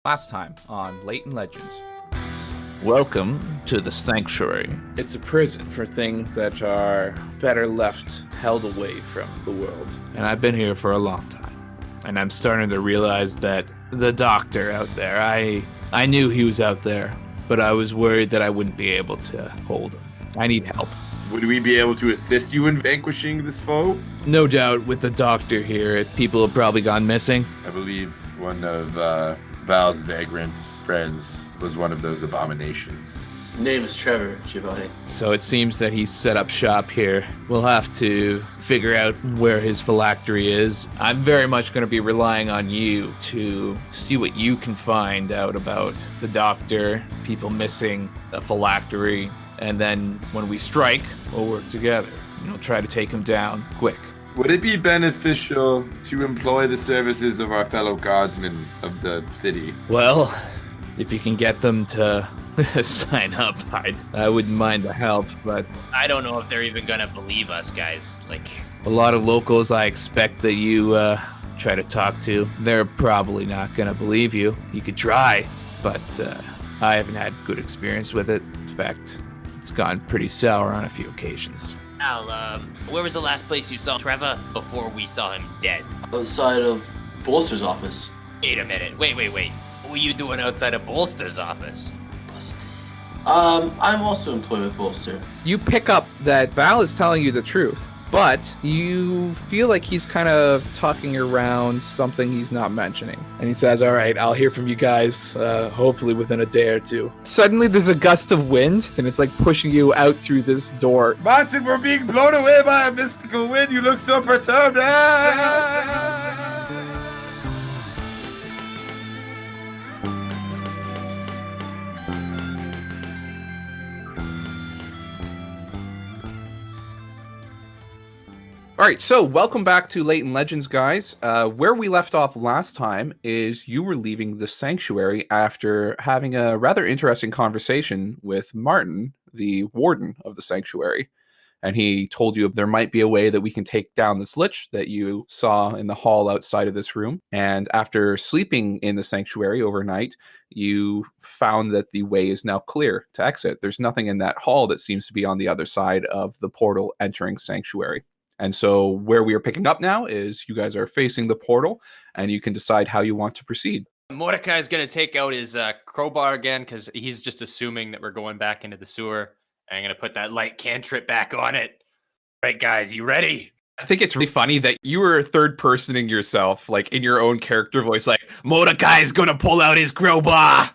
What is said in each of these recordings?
Last time on Leighton Legends. Welcome to the Sanctuary. It's a prison for things that are better left held away from the world. And I've been here for a long time. And I'm starting to realize that the doctor out there, I knew he was out there, but I was worried that I wouldn't be able to hold him. I need help. Would we be able to assist you in vanquishing this foe? No doubt with the doctor here, people have probably gone missing. I believe one of Val's vagrant friends was one of those abominations. Name is Trevor, Giovanni. So it seems that he's set up shop here. We'll have to figure out where his phylactery is. I'm very much going to be relying on you to see what you can find out about the doctor, people missing, a phylactery, and then when we strike, we'll work together. We'll try to take him down quick. Would it be beneficial to employ the services of our fellow guardsmen of the city? Well, if you can get them to sign up, I wouldn't mind the help, but I don't know if they're even gonna believe us, guys. a lot of locals I expect that you try to talk to, they're probably not gonna believe you. You could try, but I haven't had good experience with it. In fact, it's gone pretty sour on a few occasions. Al, where was the last place you saw Trevor before we saw him dead? Outside of Bolster's office. Wait a minute. Wait. What were you doing outside of Bolster's office? Busted. I'm also employed with Bolster. You pick up that Val is telling you the truth, but you feel like he's kind of talking around something he's not mentioning. And he says, all right, I'll hear from you guys, hopefully within a day or two. Suddenly there's a gust of wind, and it's like pushing you out through this door. Martin, we're being blown away by a mystical wind. You look so perturbed. All right, so welcome back to Leighton Legends, guys. Where we left off last time is you were leaving the sanctuary after having a rather interesting conversation with Martin, the warden of the sanctuary. And he told you there might be a way that we can take down this lich that you saw in the hall outside of this room. And after sleeping in the sanctuary overnight, you found that the way is now clear to exit. There's nothing in that hall that seems to be on the other side of the portal entering sanctuary. And so where we are picking up now is you guys are facing the portal, and you can decide how you want to proceed. Mordecai's going to take out his crowbar again because he's just assuming that we're going back into the sewer. I'm going to put that light cantrip back on it. Right, guys, you ready? I think it's really funny that you were third personing yourself, like in your own character voice, like, Mordecai's going to pull out his crowbar.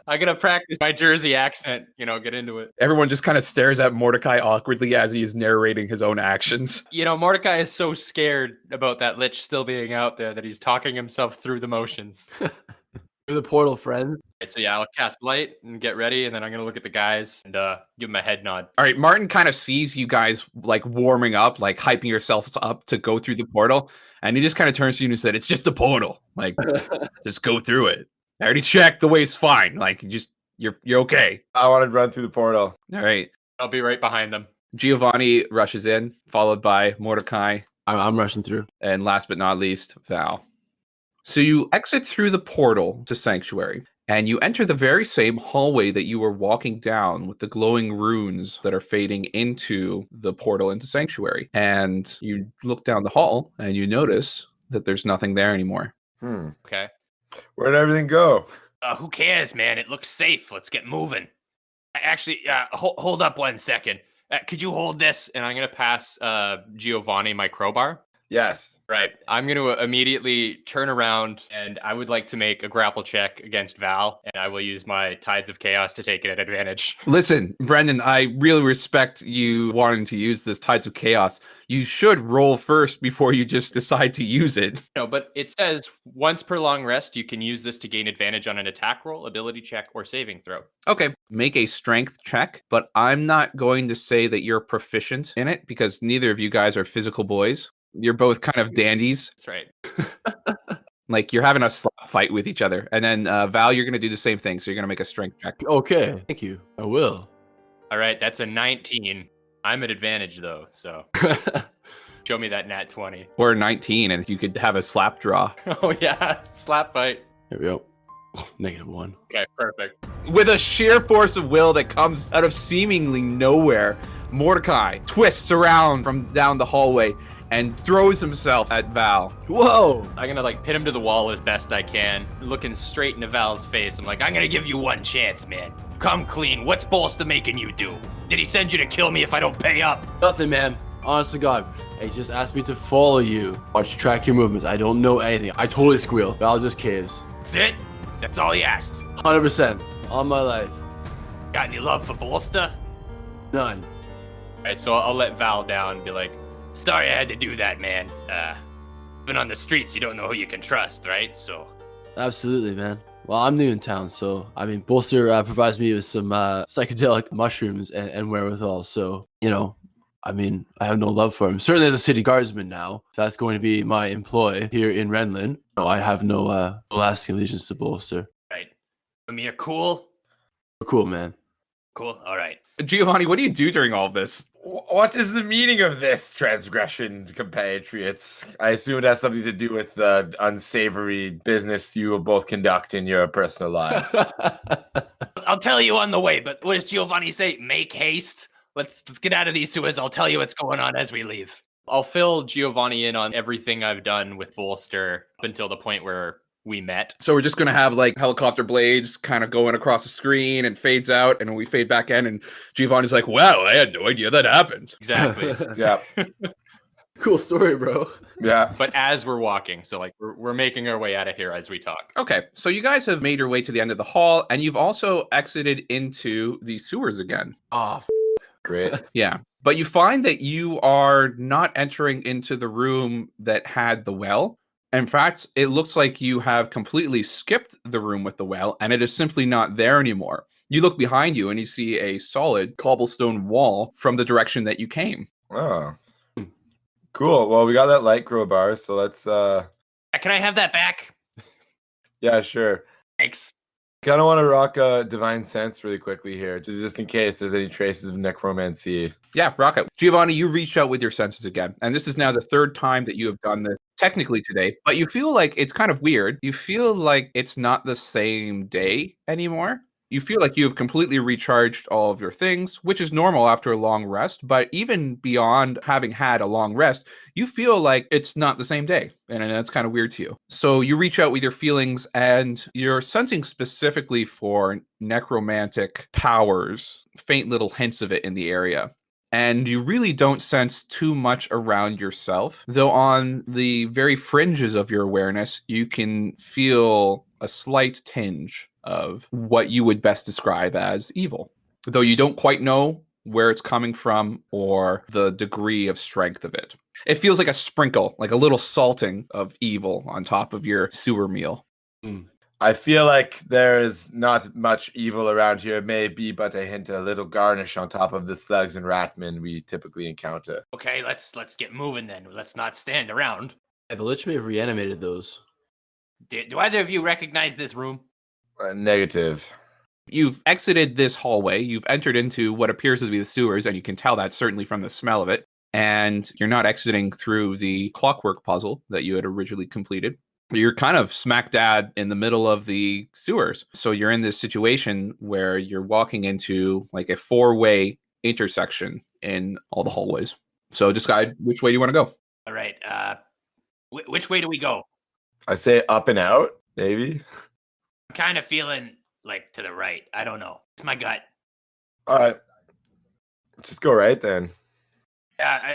I'm going to practice my Jersey accent, get into it. Everyone just kind of stares at Mordecai awkwardly as he is narrating his own actions. Mordecai is so scared about that lich still being out there that he's talking himself through the motions. Through the portal, friend. So yeah, I'll cast light and get ready, and then I'm going to look at the guys and give them a head nod. All right, Martin kind of sees you guys like warming up, like hyping yourselves up to go through the portal, and he just kind of turns to you and said, it's just a portal. Like, just go through it. I already checked, the way's fine. Like, you're okay. I want to run through the portal. All right. I'll be right behind them. Giovanni rushes in, followed by Mordecai. I'm rushing through. And last but not least, Val. So you exit through the portal to Sanctuary, and you enter the very same hallway that you were walking down with the glowing runes that are fading into the portal into Sanctuary. And you look down the hall, and you notice that there's nothing there anymore. Okay. Where'd everything go? Who cares, man? It looks safe. Let's get moving. Actually, hold up 1 second. Could you hold this? And I'm going to pass Giovanni my crowbar. Yes. Right. I'm going to immediately turn around, and I would like to make a grapple check against Val, and I will use my Tides of Chaos to take it at advantage. Listen, Brendan, I really respect you wanting to use this Tides of Chaos. You should roll first before you just decide to use it. No, but it says once per long rest, you can use this to gain advantage on an attack roll, ability check, or saving throw. Okay, make a strength check, but I'm not going to say that you're proficient in it because neither of you guys are physical boys. You're both kind of dandies. That's right. Like you're having a slap fight with each other. And then Val, you're going to do the same thing. So you're going to make a strength check. Okay, thank you. I will. All right, that's a 19. I'm at advantage, though, so show me that nat 20. Or 19, and if you could have a slap draw. Oh, yeah, slap fight. Here we go. -1. Okay, perfect. With a sheer force of will that comes out of seemingly nowhere, Mordecai twists around from down the hallway and throws himself at Val. Whoa! I'm gonna like pin him to the wall as best I can, looking straight into Val's face. I'm like, I'm gonna give you one chance, man. Come clean. What's Bolster making you do? Did he send you to kill me if I don't pay up? Nothing, man. Honest to God. He just asked me to follow you. Watch, track your movements. I don't know anything. I totally squeal. Val just caves. That's it? That's all he asked. 100%. All my life. Got any love for Bolster? None. Alright, so I'll let Val down and be like, sorry I had to do that, man. Been on the streets, you don't know who you can trust, right? So. Absolutely, man. Well, I'm new in town, so, I mean, Bolster provides me with some psychedelic mushrooms and wherewithal, so, you know, I mean, I have no love for him. Certainly as a city guardsman now, if that's going to be my employ here in Renlin, no, I have no lasting allegiance to Bolster. Right. I mean, you're cool? Cool, man. Cool, alright. Giovanni, what do you do during all of this? What is the meaning of this transgression, compatriots? I assume it has something to do with the unsavory business you will both conduct in your personal lives. I'll tell you on the way, but what does Giovanni say? Make haste? Let's get out of these sewers. I'll tell you what's going on as we leave. I'll fill Giovanni in on everything I've done with Bolster up until the point where we met. So we're just going to have like helicopter blades kind of going across the screen and fades out. And we fade back in and Giovanni's like, wow, I had no idea that happened. Exactly. Yeah. Cool story, bro. Yeah. But as we're walking, so like we're making our way out of here as we talk. Okay, so you guys have made your way to the end of the hall and you've also exited into the sewers again. Oh, Great. Yeah, but you find that you are not entering into the room that had the well. In fact, it looks like you have completely skipped the room with the well and it is simply not there anymore. You look behind you and you see a solid cobblestone wall from the direction that you came. Oh. Cool. Well, we got that light crowbar, so let's Can I have that back? yeah, sure. Thanks. Kind of want to rock a divine sense really quickly here, just in case there's any traces of necromancy. Yeah, rock it. Giovanni, you reached out with your senses again. And this is now the third time that you have done this technically today, but you feel like it's kind of weird. You feel like it's not the same day anymore. You feel like you have completely recharged all of your things, which is normal after a long rest. But even beyond having had a long rest, you feel like it's not the same day. And that's kind of weird to you. So you reach out with your feelings and you're sensing specifically for necromantic powers, faint little hints of it in the area. And you really don't sense too much around yourself, though on the very fringes of your awareness, you can feel a slight tinge of what you would best describe as evil, though you don't quite know where it's coming from or the degree of strength of it. It feels like a sprinkle, like a little salting of evil on top of your sewer meal. I feel like there is not much evil around here, maybe but a hint, a little garnish on top of the slugs and ratmen we typically encounter. Okay, let's get moving then. Let's not stand around. yeah, the Lich may have reanimated those. Do either of you recognize this room? Negative. You've exited this hallway, you've entered into what appears to be the sewers, and you can tell that certainly from the smell of it. And you're not exiting through the clockwork puzzle that you had originally completed. You're kind of smack dab in the middle of the sewers. So you're in this situation where you're walking into like a 4-way intersection in all the hallways. So decide which way you want to go. All right. Which way do we go? I say up and out, maybe. I'm kind of feeling like to the right. I don't know. It's my gut. All right. Let's just go right then.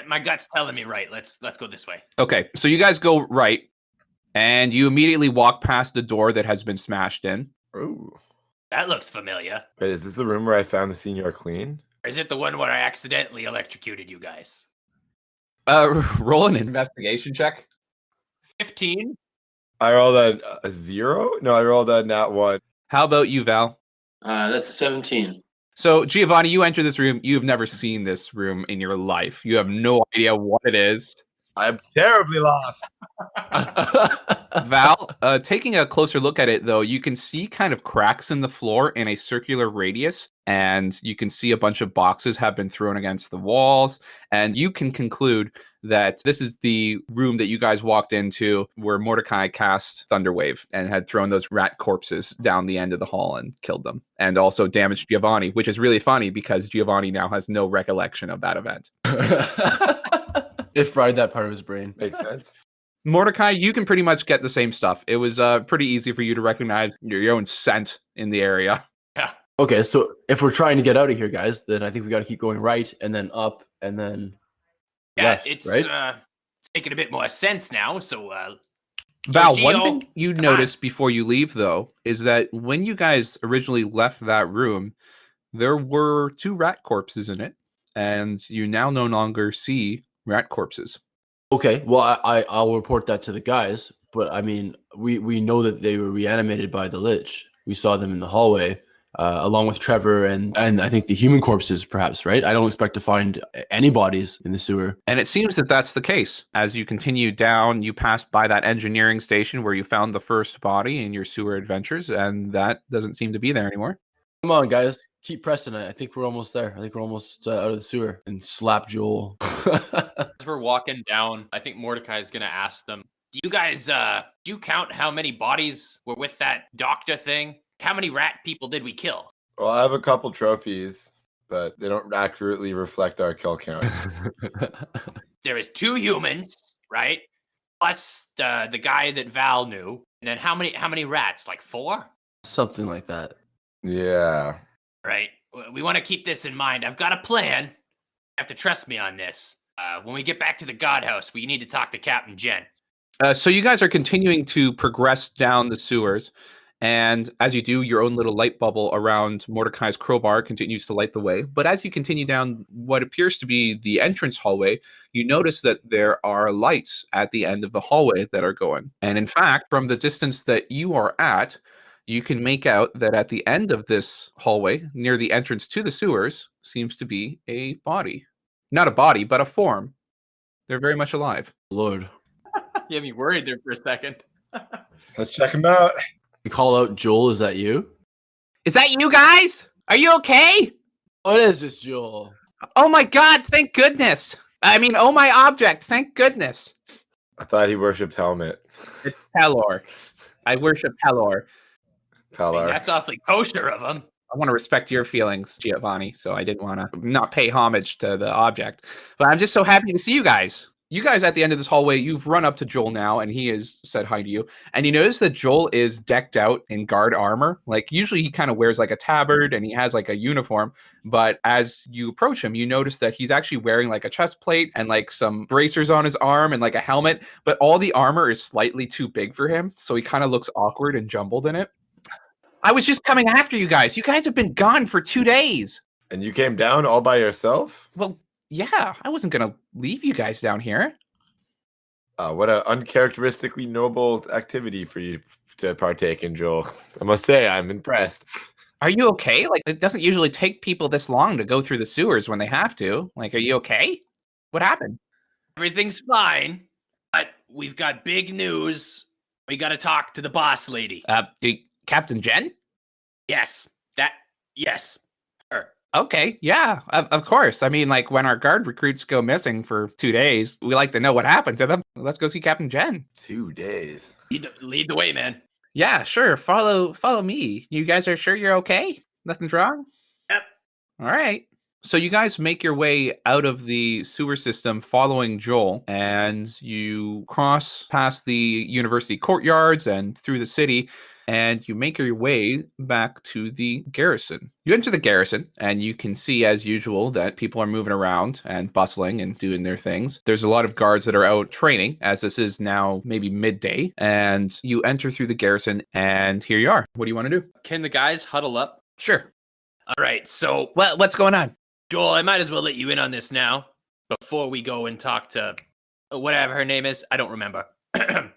My gut's telling me right. Let's go this way. Okay, so you guys go right, and you immediately walk past the door that has been smashed in. Ooh. That looks familiar. Wait, is this the room where I found the senior clean? Or is it the one where I accidentally electrocuted you guys? Roll an investigation check. 15? I rolled a 0? No, I rolled a nat 1. How about you, Val? That's 17. So, Giovanni, you enter this room. You've never seen this room in your life. You have no idea what it is. I'm terribly lost. Val, taking a closer look at it, though, you can see kind of cracks in the floor in a circular radius, and you can see a bunch of boxes have been thrown against the walls, and you can conclude that this is the room that you guys walked into where Mordecai cast Thunderwave and had thrown those rat corpses down the end of the hall and killed them, and also damaged Giovanni, which is really funny because Giovanni now has no recollection of that event. It fried that part of his brain. Makes sense. Mordecai, you can pretty much get the same stuff. It was pretty easy for you to recognize your own scent in the area. Okay, so if we're trying to get out of here, guys, then I think we got to keep going right and then up and then left, it's right? making a bit more sense now. So, Val, Gio, one thing you come notice before you leave, though, is that when you guys originally left that room, there were 2 rat corpses in it, and you now no longer see rat corpses. Okay, well, I'll report that to the guys, but I mean, we know that they were reanimated by the Lich. We saw them in the hallway, along with Trevor and I think the human corpses, perhaps, right? I don't expect to find any bodies in the sewer. And it seems that that's the case. As you continue down, you pass by that engineering station where you found the first body in your sewer adventures, and that doesn't seem to be there anymore. Come on, guys, keep pressing it. I think we're almost there. I think we're almost out of the sewer. And slap Joel. As we're walking down, I think Mordecai is going to ask them, do you guys do you count how many bodies were with that doctor thing? How many rat people did we kill? Well, I have a couple trophies, but they don't accurately reflect our kill count. There is 2 humans, right? Plus the guy that Val knew. And then how many rats? Like 4? Something like that. Yeah. Right. We want to keep this in mind. I've got a plan. You have to trust me on this. When we get back to the God House, we need to talk to Captain Jen. So you guys are continuing to progress down the sewers, and as you do, your own little light bubble around Mordecai's crowbar continues to light the way. But as you continue down what appears to be the entrance hallway, you notice that there are lights at the end of the hallway that are going. And in fact, from the distance that you are at, you can make out that at the end of this hallway, near the entrance to the sewers, seems to be a body. Not a body, but a form. They're very much alive. Lord. you had me worried there for a second. Let's check them out. We call out Joel. Is that you? Is that you guys? Are you okay? What is this, Joel? Oh my god, thank goodness. I mean, oh my object, thank goodness. I thought he worshipped Helmet. It's Pelor. I worship Pelor. I mean, that's awfully kosher of him. I want to respect your feelings, Giovanni, so I didn't want to not pay homage to the object. But I'm just so happy to see you guys. You guys at the end of this hallway, you've run up to Joel now, and he has said hi to you. And you notice that Joel is decked out in guard armor. Like, usually he kind of wears like a tabard and he has like a uniform. But as you approach him, you notice that he's actually wearing like a chest plate and like some bracers on his arm and like a helmet. But all the armor is slightly too big for him. So he kind of looks awkward and jumbled in it. I was just coming after you guys. You guys have been gone for 2 days. And you came down all by yourself? Well, yeah, I wasn't going to leave you guys down here. What an uncharacteristically noble activity for you to partake in, Joel. I must say, I'm impressed. Are you okay? Like, it doesn't usually take people this long to go through the sewers when they have to. Like, are you okay? What happened? Everything's fine, but we've got big news. We got to talk to the boss lady. Captain Jen? Yes, her. Okay, yeah, of course. I mean, like, when our guard recruits go missing for 2 days, we like to know what happened to them. Let's go see Captain Jen. 2 days. Lead the way, man. Yeah, sure. Follow me. You guys are sure you're okay? Nothing's wrong? Yep. All right. So you guys make your way out of the sewer system following Joel, and you cross past the university courtyards and through the city, and you make your way back to the garrison. You enter the garrison, and you can see, as usual, that people are moving around and bustling and doing their things. There's a lot of guards that are out training, as this is now maybe midday, and you enter through the garrison, and here you are. What do you want to do? Can the guys huddle up? Sure. All right, so What's going on? Joel, I might as well let you in on this now before we go and talk to whatever her name is. I don't remember.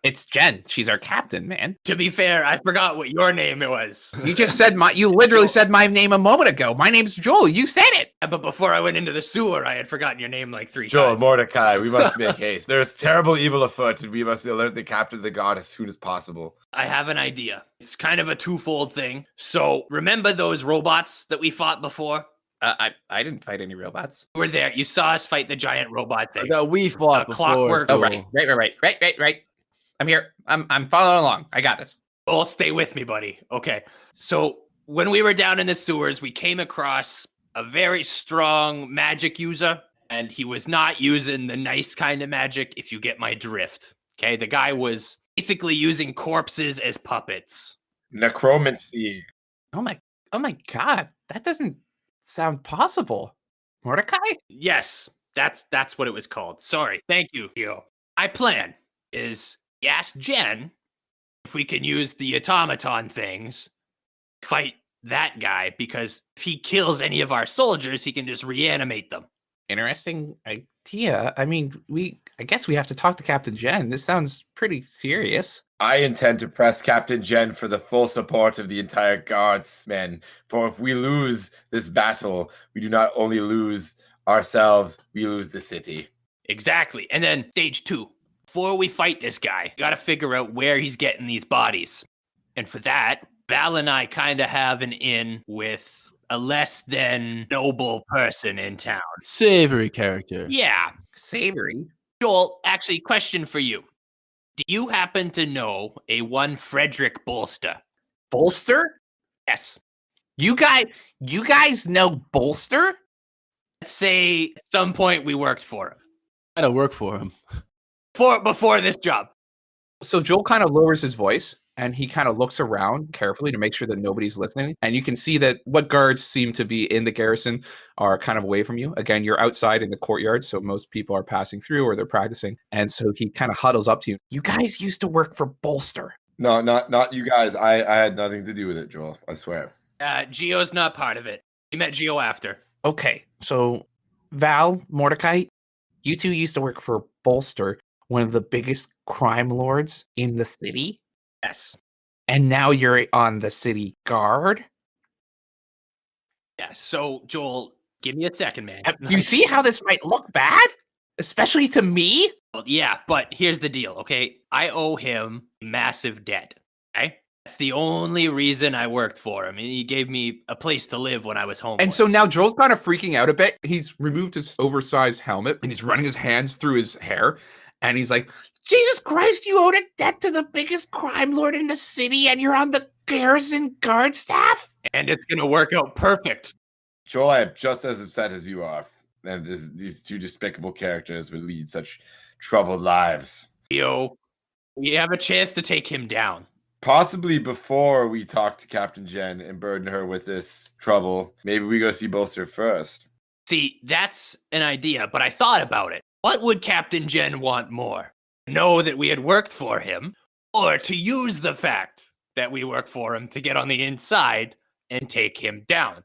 It's Jen. She's our captain, man. To be fair, I forgot what your name was. You just said you literally said my name a moment ago. My name's Joel. You said it. But before I went into the sewer, I had forgotten your name like 3 Joel, times. Mordecai, we must make haste. There is terrible evil afoot, and we must alert the captain of the god as soon as possible. I have an idea. It's kind of a twofold thing. So remember those robots that we fought before? I didn't fight any robots. You were there. You saw us fight the giant robot thing. That we fought before. Clockwork. Oh, Joel. right. I'm here. I'm following along. I got this. Oh, stay with me, buddy. Okay. So when we were down in the sewers, we came across a very strong magic user, and he was not using the nice kind of magic, if you get my drift. Okay. The guy was basically using corpses as puppets. Necromancy. Oh my God. That doesn't sound possible. Mordecai? Yes, that's what it was called. Sorry. Thank you, Hio. My plan is ask Jen if we can use the automaton things, fight that guy, because if he kills any of our soldiers, he can just reanimate them. Interesting idea. I mean, I guess we have to talk to Captain Jen. This sounds pretty serious. I intend to press Captain Jen for the full support of the entire guardsmen. For if we lose this battle, we do not only lose ourselves, we lose the city. Exactly. And then stage 2. Before we fight this guy, you got to figure out where he's getting these bodies. And for that, Val and I kind of have an in with a less than noble person in town. Savory character. Yeah. Savory. Joel, actually, question for you. Do you happen to know a one Frederick Bolster? Bolster? Yes. You guys know Bolster? Let's say at some point we worked for him. I don't work for him. Before this job. So Joel kind of lowers his voice and he kind of looks around carefully to make sure that nobody's listening. And you can see that what guards seem to be in the garrison are kind of away from you. Again, you're outside in the courtyard, so most people are passing through or they're practicing. And so he kind of huddles up to you. You guys used to work for Bolster. No, not you guys. I had nothing to do with it, Joel. I swear. Gio's not part of it. We met Gio after. Okay, so Val, Mordecai, you two used to work for Bolster, one of the biggest crime lords in the city. Yes. And now you're on the city guard? Yeah, so Joel, give me a second, man. You see how this might look bad? Especially to me? Well, yeah, but here's the deal, okay? I owe him massive debt, okay? That's the only reason I worked for him. He gave me a place to live when I was homeless. And so now Joel's kind of freaking out a bit. He's removed his oversized helmet and he's running his hands through his hair. And he's like, Jesus Christ, you owed a debt to the biggest crime lord in the city and you're on the garrison guard staff? And it's going to work out perfect. Joel, I am just as upset as you are. And these two despicable characters would lead such troubled lives. Yo, we have a chance to take him down. Possibly before we talk to Captain Jen and burden her with this trouble, maybe we go see Bolster first. See, that's an idea, but I thought about it. What would Captain Jen want more? Know that we had worked for him, or to use the fact that we work for him to get on the inside and take him down?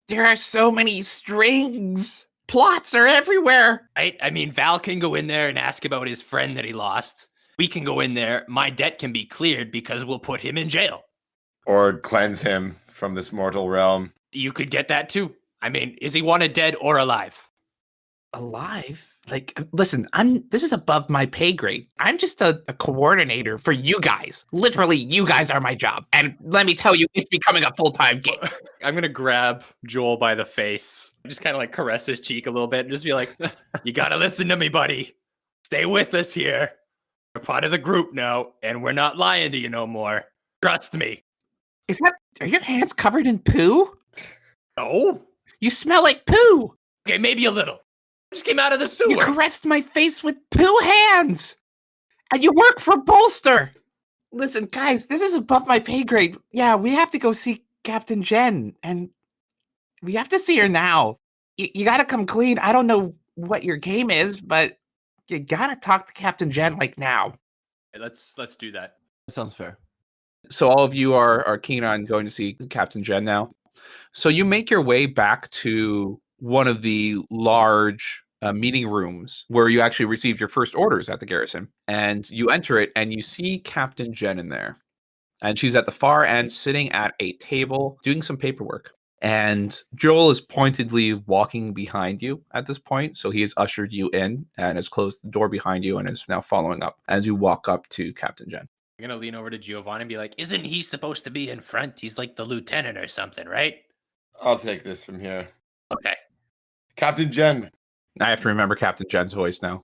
There are so many strings. Plots are everywhere. Right? I mean, Val can go in there and ask about his friend that he lost. We can go in there. My debt can be cleared because we'll put him in jail. Or cleanse him from this mortal realm. You could get that too. I mean, is he wanted dead or alive? Alive? Like, listen, this is above my pay grade. I'm just a coordinator for you guys. Literally, you guys are my job. And let me tell you, it's becoming a full-time gig. I'm going to grab Joel by the face, just kind of like caress his cheek a little bit and just be like, You gotta listen to me, buddy. Stay with us here. We're part of the group now, and we're not lying to you no more. Trust me. Are your hands covered in poo? No? You smell like poo. Okay, maybe a little. Just came out of the sewers. You caressed my face with poo hands. And you work for Bolster. Listen, guys, this is above my pay grade. Yeah, we have to go see Captain Jen. And we have to see her now. You gotta come clean. I don't know what your game is, but you gotta talk to Captain Jen like now. let's do that. That sounds fair. So all of you are keen on going to see Captain Jen now. So you make your way back to one of the large meeting rooms where you actually received your first orders at the garrison. And you enter it and you see Captain Jen in there. And she's at the far end sitting at a table doing some paperwork. And Joel is pointedly walking behind you at this point. So he has ushered you in and has closed the door behind you and is now following up as you walk up to Captain Jen. I'm going to lean over to Giovanni and be like, Isn't he supposed to be in front? He's like the lieutenant or something, right? I'll take this from here. Okay. Captain Jen. I have to remember Captain Jen's voice now.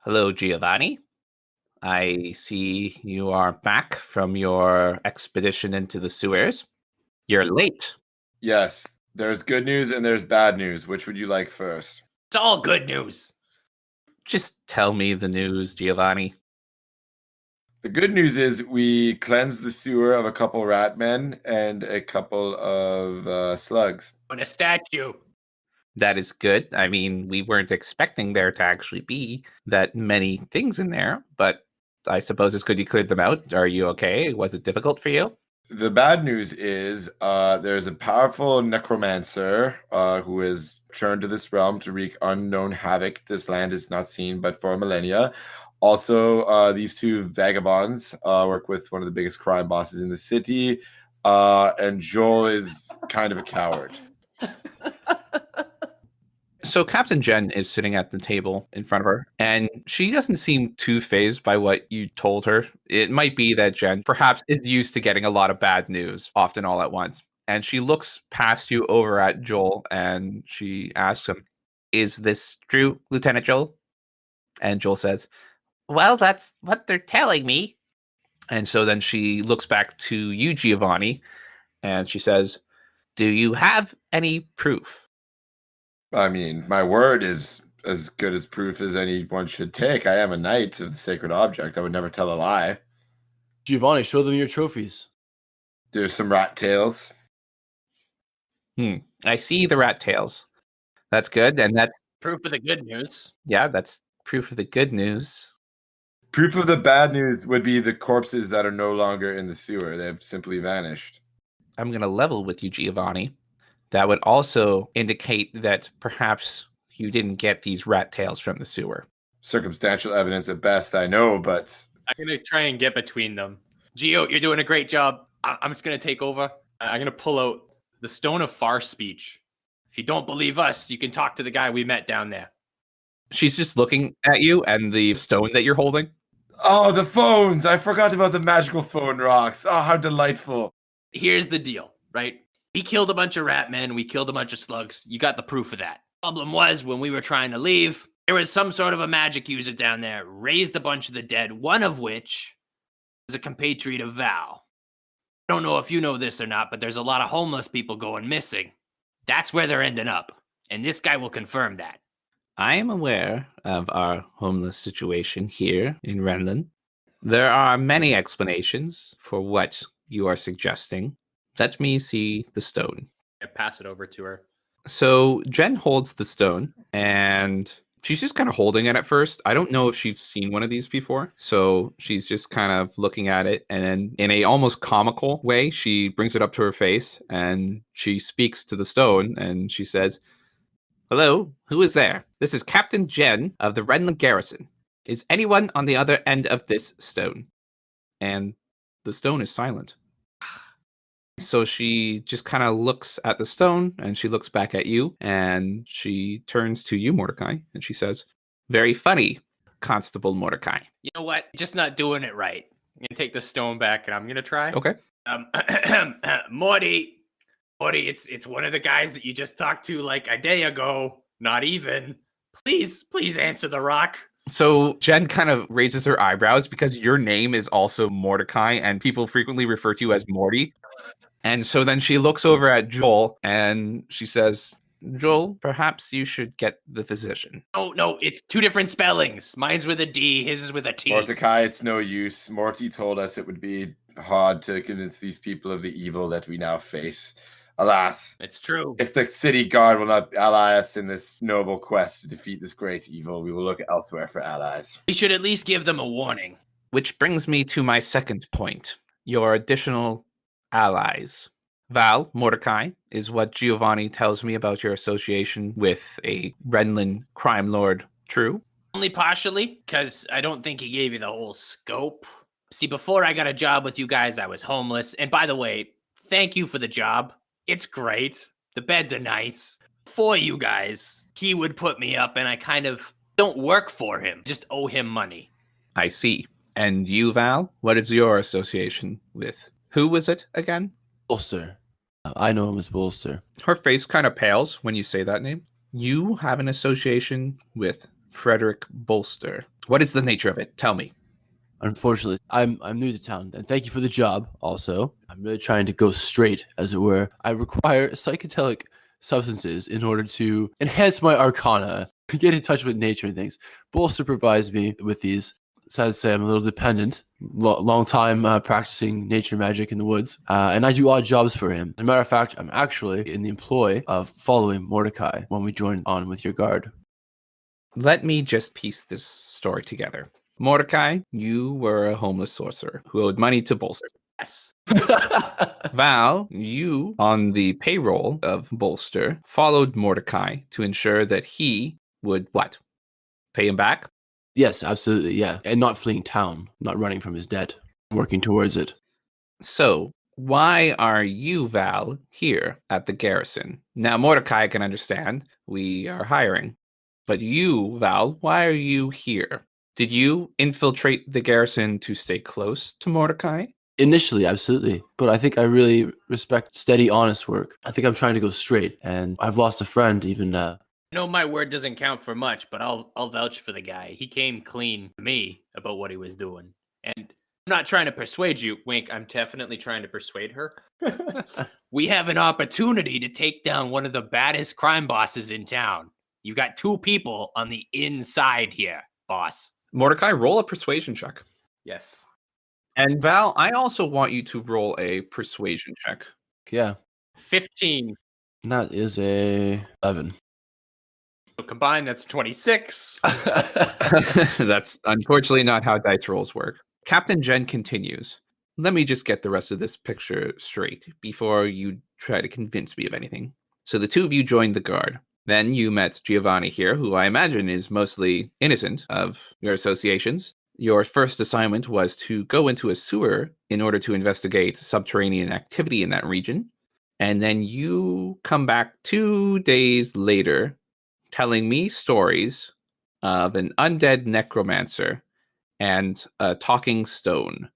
Hello, Giovanni. I see you are back from your expedition into the sewers. You're late. Yes, there's good news and there's bad news. Which would you like first? It's all good news. Just tell me the news, Giovanni. The good news is we cleansed the sewer of a couple rat men and a couple of slugs. On a statue. That is good. I mean, we weren't expecting there to actually be that many things in there, but I suppose it's good you cleared them out. Are you okay? Was it difficult for you? The bad news is there's a powerful necromancer who has returned to this realm to wreak unknown havoc. This land is not seen but for millennia. Also, these two vagabonds work with one of the biggest crime bosses in the city, and Joel is kind of a coward. So Captain Jen is sitting at the table in front of her, and she doesn't seem too fazed by what you told her. It might be that Jen perhaps is used to getting a lot of bad news, often all at once. And she looks past you over at Joel, and she asks him, "Is this true, Lieutenant Joel?" And Joel says, "Well, that's what they're telling me." And so then she looks back to you, Giovanni, and she says, "Do you have any proof?" I mean, my word is as good as proof as anyone should take. I am a knight of the sacred object. I would never tell a lie. Giovanni, show them your trophies. There's some rat tails. I see the rat tails. That's good. And that's Proof of the good news. that's proof of the good news. Proof of the bad news would be the corpses that are no longer in the sewer. They've simply vanished. I'm going to level with you, Giovanni. That would also indicate that perhaps you didn't get these rat tails from the sewer. Circumstantial evidence at best, I know, but I'm going to try and get between them. Gio, you're doing a great job. I'm just going to take over. I'm going to pull out the Stone of Far Speech. If you don't believe us, you can talk to the guy we met down there. She's just looking at you and the stone that you're holding. oh, the phones! I forgot about the magical phone rocks. Oh, how delightful. Here's the deal, right? We killed a bunch of rat men. We killed a bunch of slugs. You got the proof of that. Problem was, when we were trying to leave, there was some sort of a magic user down there, raised a bunch of the dead, one of which was a compatriot of Val. I don't know if you know this or not, but there's a lot of homeless people going missing. That's where they're ending up. And this guy will confirm that. I am aware of our homeless situation here in Renlin. There are many explanations for what you are suggesting. Let me see the stone. I pass it over to her. So Jen holds the stone, and she's just kind of holding it at first. I don't know if she's seen one of these before. So she's just kind of looking at it, and then in a almost comical way, she brings it up to her face, and she speaks to the stone, and she says, "Hello, who is there? This is Captain Jen of the Renlin Garrison. Is anyone on the other end of this stone?" And the stone is silent. So she just kind of looks at the stone, and she looks back at you, and she turns to you, Mordecai, and she says, "Very funny, Constable Mordecai." You know what? Just not doing it right. I'm going to take the stone back, and I'm going to try. Okay. Morty, it's one of the guys that you just talked to like a day ago. Not even. Please answer the rock. So Jen kind of raises her eyebrows because your name is also Mordecai, and people frequently refer to you as Morty. And so then she looks over at Joel, and she says, "Joel, perhaps you should get the physician." No, it's two different spellings. Mine's with a D, his is with a T. Mordecai, it's no use. Morty told us it would be hard to convince these people of the evil that we now face. Alas, It's true. if the city guard will not ally us in this noble quest to defeat this great evil, we will look elsewhere for allies. We should at least give them a warning. Which brings me to my second point, your additional allies. Val, Mordecai, is what Giovanni tells me about your association with a Renlin crime lord true? Only partially, because I don't think he gave you the whole scope. See, before I got a job with you guys, I was homeless. And by the way, thank you for the job. It's great. The beds are nice. For you guys, he would put me up, and I kind of don't work for him, just owe him money. I see. And you, Val, what is your association with? Who was it again? Bolster. I know him as Bolster. Her face kind of pales when you say that name. You have an association with Frederick Bolster. What is the nature of it? Tell me. Unfortunately, I'm new to town, and thank you for the job. Also, I'm really trying to go straight, as it were. I require psychedelic substances in order to enhance my arcana, get in touch with nature and things. Bolster provides me with these. Sad to say, I'm a little dependent. Long time practicing nature magic in the woods, and I do odd jobs for him. As a matter of fact, I'm actually in the employ of following Mordecai when we join on with your guard. Let me just piece this story together. Mordecai, you were a homeless sorcerer who owed money to Bolster. Yes. Val, you, on the payroll of Bolster, followed Mordecai to ensure that he would what? Pay him back? Yes, absolutely, yeah. And not fleeing town, not running from his debt, working towards it. So, why are you, Val, here at the garrison? Now, Mordecai can understand we are hiring. But you, Val, why are you here? Did you infiltrate the garrison to stay close to Mordecai? Initially, absolutely. But I think I really respect steady, honest work. I think I'm trying to go straight, and I've lost a friend even. I know my word doesn't count for much, but I'll vouch for the guy. He came clean to me about what he was doing. And I'm not trying to persuade you, Wink. I'm definitely trying to persuade her. We have an opportunity to take down one of the baddest crime bosses in town. You got 2 people on the inside here, boss. Mordecai, roll a persuasion check. Yes. And Val, I also want you to roll a persuasion check. Yeah, 15. that is a 11. So combined, that's 26. That's unfortunately not how dice rolls work. Captain Jen continues. Let me just get the rest of this picture straight before you try to convince me of anything. So the 2 of you joined the guard. Then you met Giovanni here, who I imagine is mostly innocent of your associations. Your first assignment was to go into a sewer in order to investigate subterranean activity in that region. And then you come back 2 days later telling me stories of an undead necromancer and a talking stone.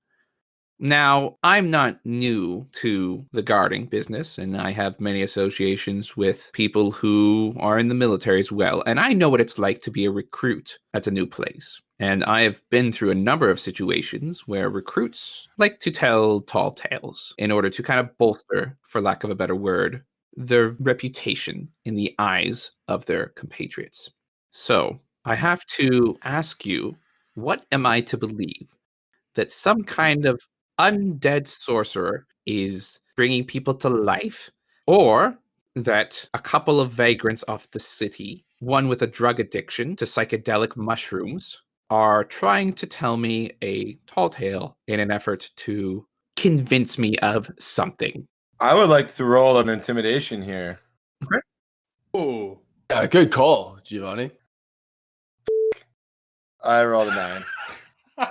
Now, I'm not new to the guarding business, and I have many associations with people who are in the military as well, and I know what it's like to be a recruit at a new place. And I have been through a number of situations where recruits like to tell tall tales in order to kind of bolster, for lack of a better word, their reputation in the eyes of their compatriots. So, I have to ask you, what am I to believe? That some kind of undead sorcerer is bringing people to life, or that a couple of vagrants off the city, one with a drug addiction to psychedelic mushrooms, are trying to tell me a tall tale in an effort to convince me of something. I would like to roll an intimidation here. Ooh. Yeah, good call, Giovanni. I rolled a 9.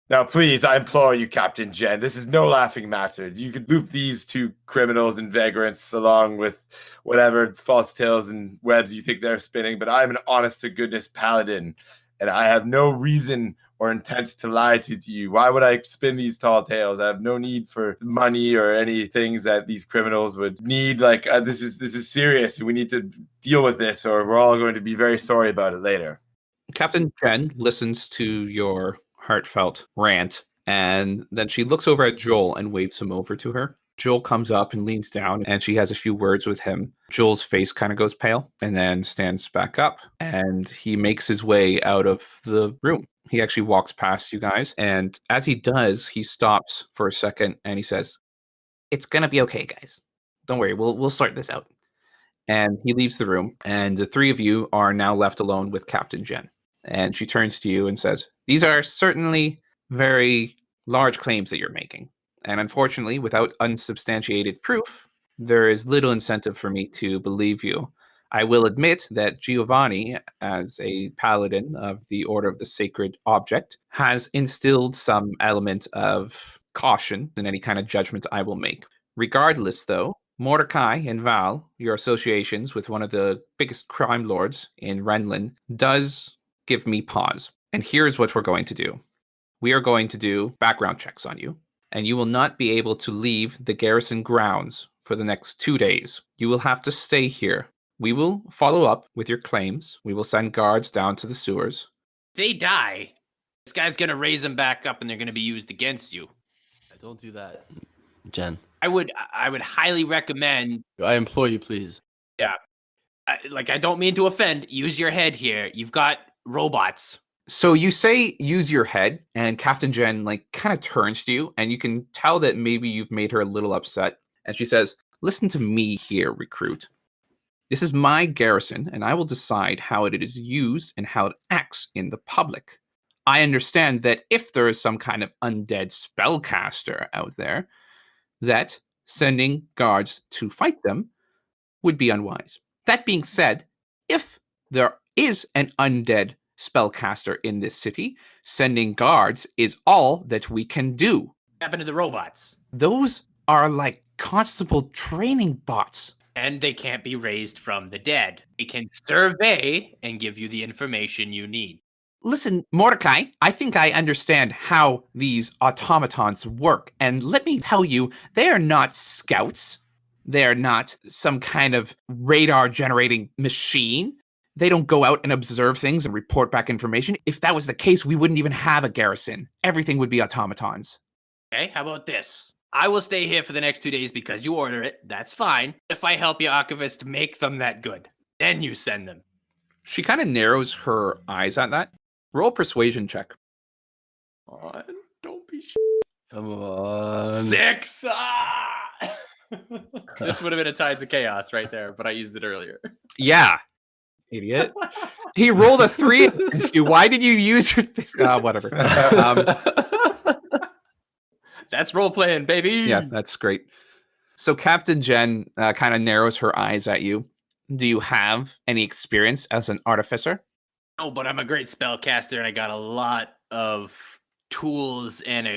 Now, please, I implore you, Captain Jen, this is no laughing matter. You could loop these 2 criminals and vagrants along with whatever false tales and webs you think they're spinning, but I'm an honest-to-goodness paladin, and I have no reason or intent to lie to you. Why would I spin these tall tales? I have no need for money or any things that these criminals would need. Like, this is serious, and we need to deal with this, or we're all going to be very sorry about it later. Captain Jen listens to your heartfelt rant, and then she looks over at Joel and waves him over to her. Joel comes up and leans down, and she has a few words with him. Joel's face kind of goes pale and then stands back up, and he makes his way out of the room. He actually walks past you guys, and as he does, he stops for a second and he says, "It's gonna be okay, guys. Don't worry, we'll sort this out." And he leaves the room, and the 3 of you are now left alone with Captain Jen. And she turns to you and says, "These are certainly very large claims that you're making. And unfortunately, without unsubstantiated proof, there is little incentive for me to believe you. I will admit that Giovanni, as a paladin of the Order of the Sacred Object, has instilled some element of caution in any kind of judgment I will make. Regardless, though, Mordecai and Val, your associations with one of the biggest crime lords in Renlin, does give me pause. And here's what we're going to do. We are going to do background checks on you. and you will not be able to leave the garrison grounds for the next 2 days. You will have to stay here. We will follow up with your claims. We will send guards down to the sewers. If they die, this guy's gonna raise them back up and they're gonna be used against you. Don't do that, Jen. I would highly recommend. I implore you, please. I don't mean to offend. Use your head here. You've got robots. So you say use your head, and Captain Jen kind of turns to you, and you can tell that maybe you've made her a little upset. And she says, "Listen to me here, recruit. This is my garrison, and I will decide how it is used and how it acts in the public. I understand that if there is some kind of undead spellcaster out there, that sending guards to fight them would be unwise. That being said, if there is an undead spellcaster in this city, sending guards is all that we can do. What happened to the robots? Those are like constable training bots. And they can't be raised from the dead. They can survey and give you the information you need. Listen, Mordecai, I think I understand how these automatons work. And let me tell you, they are not scouts. They are not some kind of radar-generating machine. They don't go out and observe things and report back information. If that was the case, we wouldn't even have a garrison. Everything would be automatons. Okay, how about this? I will stay here for the next 2 days because you order it. That's fine. If I help you, Archivist, make them that good. Then you send them. She kind of narrows her eyes at that. Roll persuasion check. Don't be Come on. 6! Ah! This would have been a Tides of Chaos right there, but I used it earlier. Yeah. Idiot. He rolled a 3 against you. Why did you use your whatever. That's role playing, baby. Yeah, that's great. So Captain Jen kind of narrows her eyes at you. Do you have any experience as an artificer? No, but I'm a great spellcaster, and I got a lot of tools and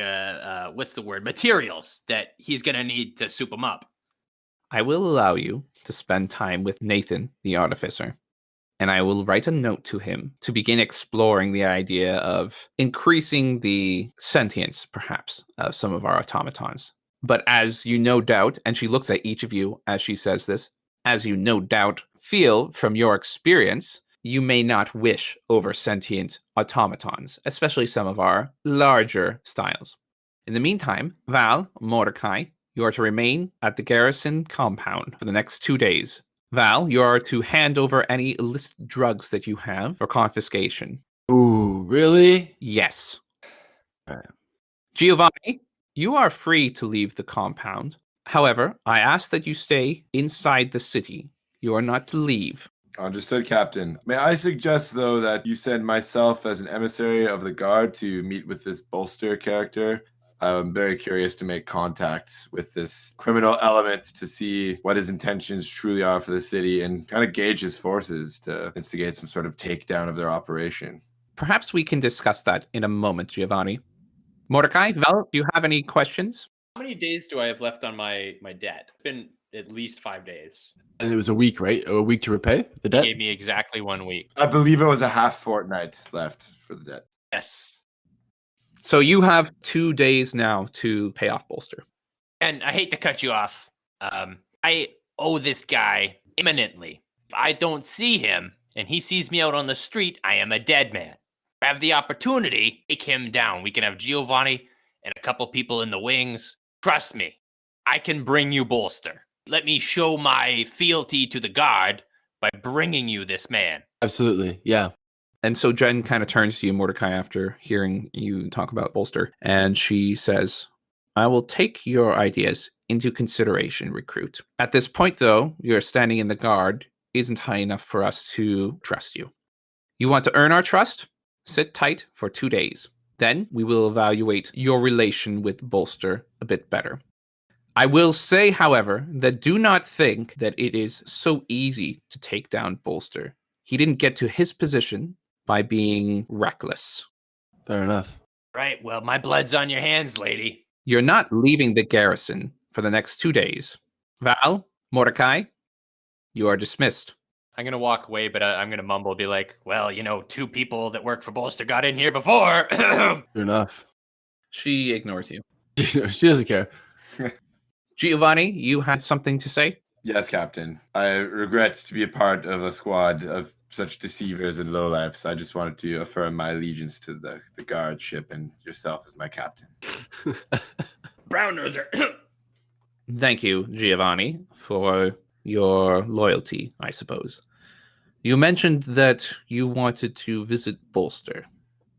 materials that he's gonna need to soup them up. I will allow you to spend time with Nathan, the artificer, and I will write a note to him to begin exploring the idea of increasing the sentience, perhaps, of some of our automatons. But as you no doubt, and she looks at each of you as she says this, as you no doubt feel from your experience, you may not wish over sentient automatons, especially some of our larger styles. In the meantime, Val, Mordecai, you are to remain at the garrison compound for the next 2 days. Val, you are to hand over any illicit drugs that you have for confiscation. Ooh, really? Yes. All right. Giovanni, you are free to leave the compound. However, I ask that you stay inside the city. You are not to leave. Understood, Captain. May I suggest, though, that you send myself as an emissary of the guard to meet with this bolster character? I'm very curious to make contacts with this criminal element to see what his intentions truly are for the city and kind of gauge his forces to instigate some sort of takedown of their operation. Perhaps we can discuss that in a moment, Giovanni. Mordecai, Val, do you have any questions? How many days do I have left on my debt? It's been at least 5 days. And it was a week, right? A week to repay the He debt? gave me exactly 1 week. I believe it was a half fortnight left for the debt. Yes. So you have 2 days now to pay off Bolster. And I hate to cut you off. I owe this guy imminently. If I don't see him and he sees me out on the street, I am a dead man. If I have the opportunity, take him down. We can have Giovanni and a couple people in the wings. Trust me, I can bring you Bolster. Let me show my fealty to the guard by bringing you this man. Absolutely, yeah. And so Jen kind of turns to you, Mordecai, after hearing you talk about Bolster, and she says, I will take your ideas into consideration, recruit. At this point, though, your standing in the guard isn't high enough for us to trust you. You want to earn our trust? Sit tight for 2 days. Then we will evaluate your relation with Bolster a bit better. I will say, however, that do not think that it is so easy to take down Bolster. He didn't get to his position by being reckless. Fair enough. Right, well, my blood's on your hands, lady. You're not leaving the garrison for the next 2 days. Val, Mordecai, you are dismissed. I'm going to walk away, but I'm going to mumble, be like, well, 2 people that work for Bolster got in here before. Fair enough. She ignores you. She doesn't care. Giovanni, you had something to say? Yes, Captain. I regret to be a part of a squad of such deceivers and lowlifes. I just wanted to affirm my allegiance to the guard ship and yourself as my captain. Brown noser. Thank you, Giovanni, for your loyalty, I suppose. You mentioned that you wanted to visit Bolster.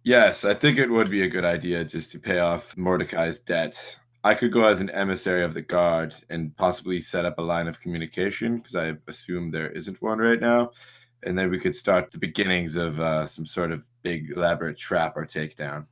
Yes, I think it would be a good idea just to pay off Mordecai's debt. I could go as an emissary of the guard and possibly set up a line of communication, because I assume there isn't one right now. And then we could start the beginnings of some sort of big elaborate trap or takedown.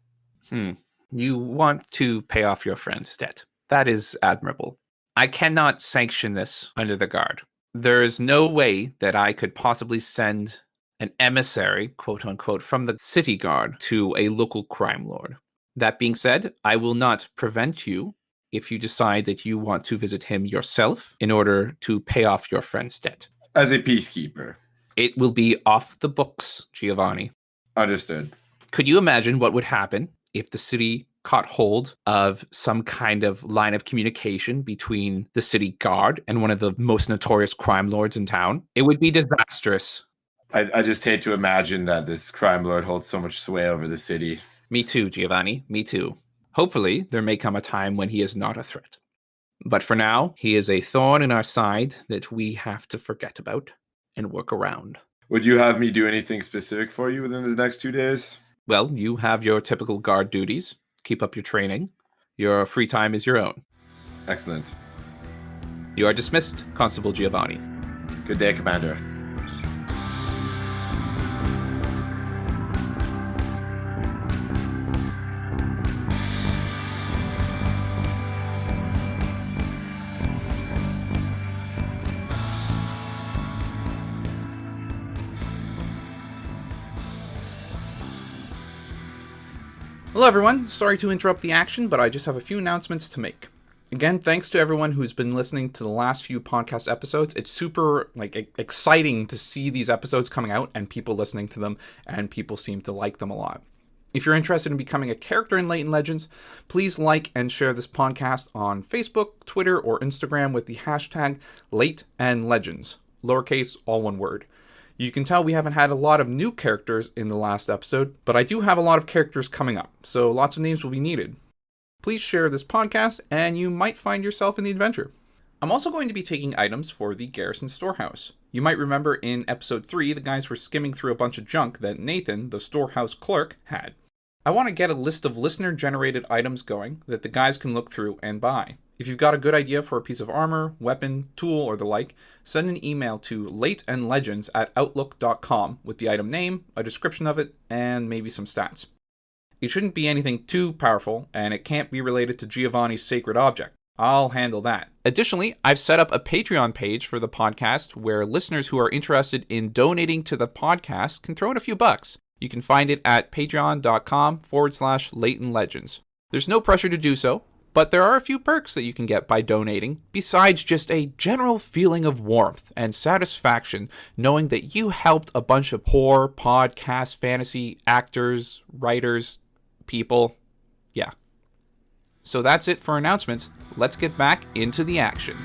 You want to pay off your friend's debt. That is admirable. I cannot sanction this under the guard. There is no way that I could possibly send an emissary, quote unquote, from the city guard to a local crime lord. That being said, I will not prevent you if you decide that you want to visit him yourself in order to pay off your friend's debt. As a peacekeeper. It will be off the books, Giovanni. Understood. Could you imagine what would happen if the city caught hold of some kind of line of communication between the city guard and one of the most notorious crime lords in town? It would be disastrous. I just hate to imagine that this crime lord holds so much sway over the city. Me too, Giovanni. Me too. Hopefully, there may come a time when he is not a threat. But for now, he is a thorn in our side that we have to forget about and work around. Would you have me do anything specific for you within the next 2 days? Well, you have your typical guard duties. Keep up your training. Your free time is your own. Excellent. You are dismissed, Constable Giovanni. Good day, Commander. Hello everyone, sorry to interrupt the action, but I just have a few announcements to make. Again, thanks to everyone who's been listening to the last few podcast episodes. It's super exciting to see these episodes coming out and people listening to them, and people seem to like them a lot. If you're interested in becoming a character in Leighton Legends, please like and share this podcast on Facebook, Twitter, or Instagram with the hashtag LateandLegends, lowercase, all one word. You can tell we haven't had a lot of new characters in the last episode, but I do have a lot of characters coming up, so lots of names will be needed. Please share this podcast, and you might find yourself in the adventure. I'm also going to be taking items for the Garrison Storehouse. You might remember in episode 3, the guys were skimming through a bunch of junk that Nathan, the storehouse clerk, had. I want to get a list of listener-generated items going that the guys can look through and buy. If you've got a good idea for a piece of armor, weapon, tool, or the like, send an email to lateandlegends@outlook.com with the item name, a description of it, and maybe some stats. It shouldn't be anything too powerful, and it can't be related to Giovanni's sacred object. I'll handle that. Additionally, I've set up a Patreon page for the podcast where listeners who are interested in donating to the podcast can throw in a few bucks. You can find it at patreon.com/LeightonLegends. There's no pressure to do so, but there are a few perks that you can get by donating, besides just a general feeling of warmth and satisfaction knowing that you helped a bunch of poor podcast fantasy actors, writers, people. Yeah. So that's it for announcements. Let's get back into the action.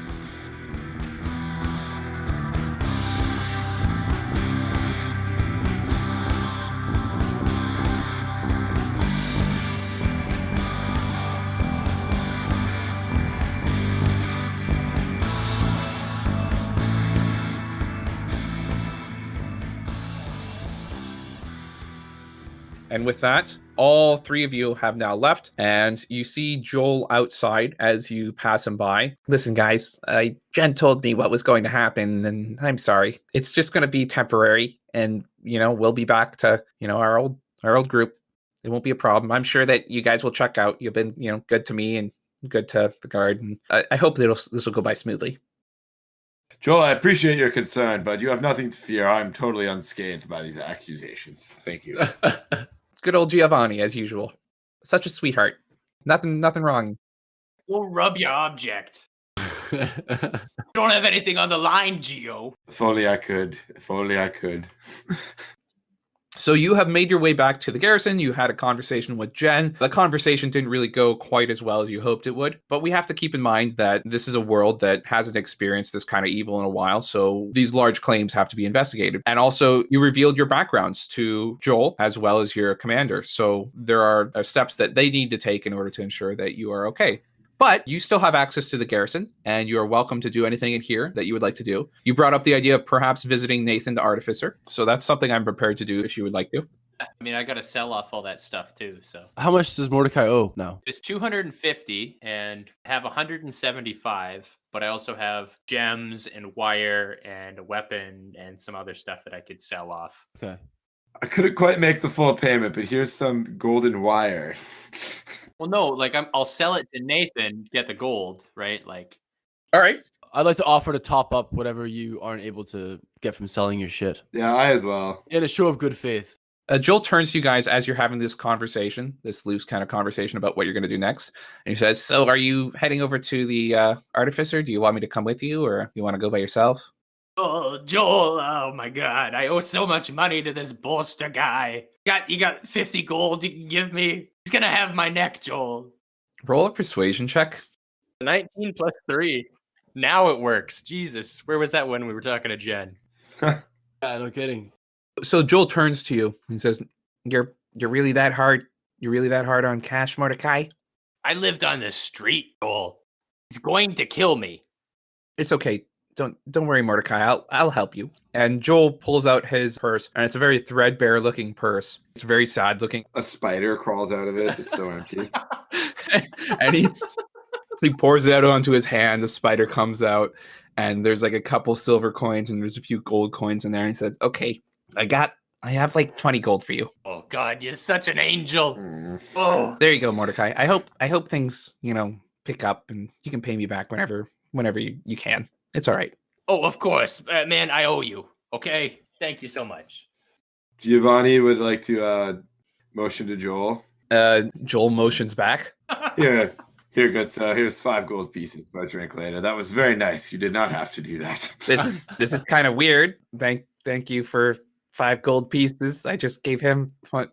And with that, all three of you have now left, and you see Joel outside as you pass him by. Listen, guys, Jen told me what was going to happen, and I'm sorry. It's just going to be temporary, and, we'll be back to, our old group. It won't be a problem. I'm sure that you guys will check out. You've been, good to me and good to the guard, and I hope that this will go by smoothly. Joel, I appreciate your concern, but you have nothing to fear. I'm totally unscathed by these accusations. Thank you. Good old Giovanni, as usual. Such a sweetheart. Nothing wrong. We'll rub your object. You don't have anything on the line, Gio. If only I could. If only I could. So you have made your way back to the garrison. You had a conversation with Jen. The conversation didn't really go quite as well as you hoped it would, but we have to keep in mind that this is a world that hasn't experienced this kind of evil in a while, so these large claims have to be investigated. And also, you revealed your backgrounds to Joel as well as your commander, so there are steps that they need to take in order to ensure that you are okay. But you still have access to the garrison, and you are welcome to do anything in here that you would like to do. You brought up the idea of perhaps visiting Nathan the Artificer, so that's something I'm prepared to do if you would like to. I mean, I got to sell off all that stuff too. So How much does Mordecai owe now? it's 250 and I have 175, but I also have gems and wire and a weapon and some other stuff that I could sell off. Okay. I couldn't quite make the full payment, but here's some golden wire. Well, no, like I'll sell it to Nathan, get the gold, right? Like, All right. I'd like to offer to top up whatever you aren't able to get from selling your shit. Yeah, I as well. In a show of good faith. Joel turns to you guys as you're having this conversation, this loose kind of conversation about what you're going to do next. And he says, so are you heading over to the Artificer? Do you want me to come with you, or you want to go by yourself? oh, Joel, oh my God, I owe so much money to this bolster guy. You got 50 gold you can give me? He's gonna have my neck, Joel. Roll a persuasion check. 19 plus 3. Now it works. Jesus, where was that when we were talking to Jen? Yeah, no kidding. So Joel turns to you and says, You're really that hard? You're really that hard on cash, Mordecai? I lived on the street, Joel. He's going to kill me. It's okay. Don't worry, Mordecai. I'll help you. And Joel pulls out his purse, and it's a very threadbare looking purse. It's very sad looking. A spider crawls out of it. It's so empty. And he pours it out onto his hand. The spider comes out, and there's like a couple silver coins, and there's a few gold coins in there. And he says, okay, I have like 20 gold for you. Oh God, you're such an angel. Mm. Oh, There you go, Mordecai. I hope things, pick up, and you can pay me back whenever you can. It's all right. oh, of course, man. I owe you. Okay, thank you so much. Giovanni would like to motion to Joel. Joel motions back. Here, good sir. Here's 5 gold pieces for a drink later. That was very nice. You did not have to do that. This is kind of weird. Thank you for 5 gold pieces. I just gave him. All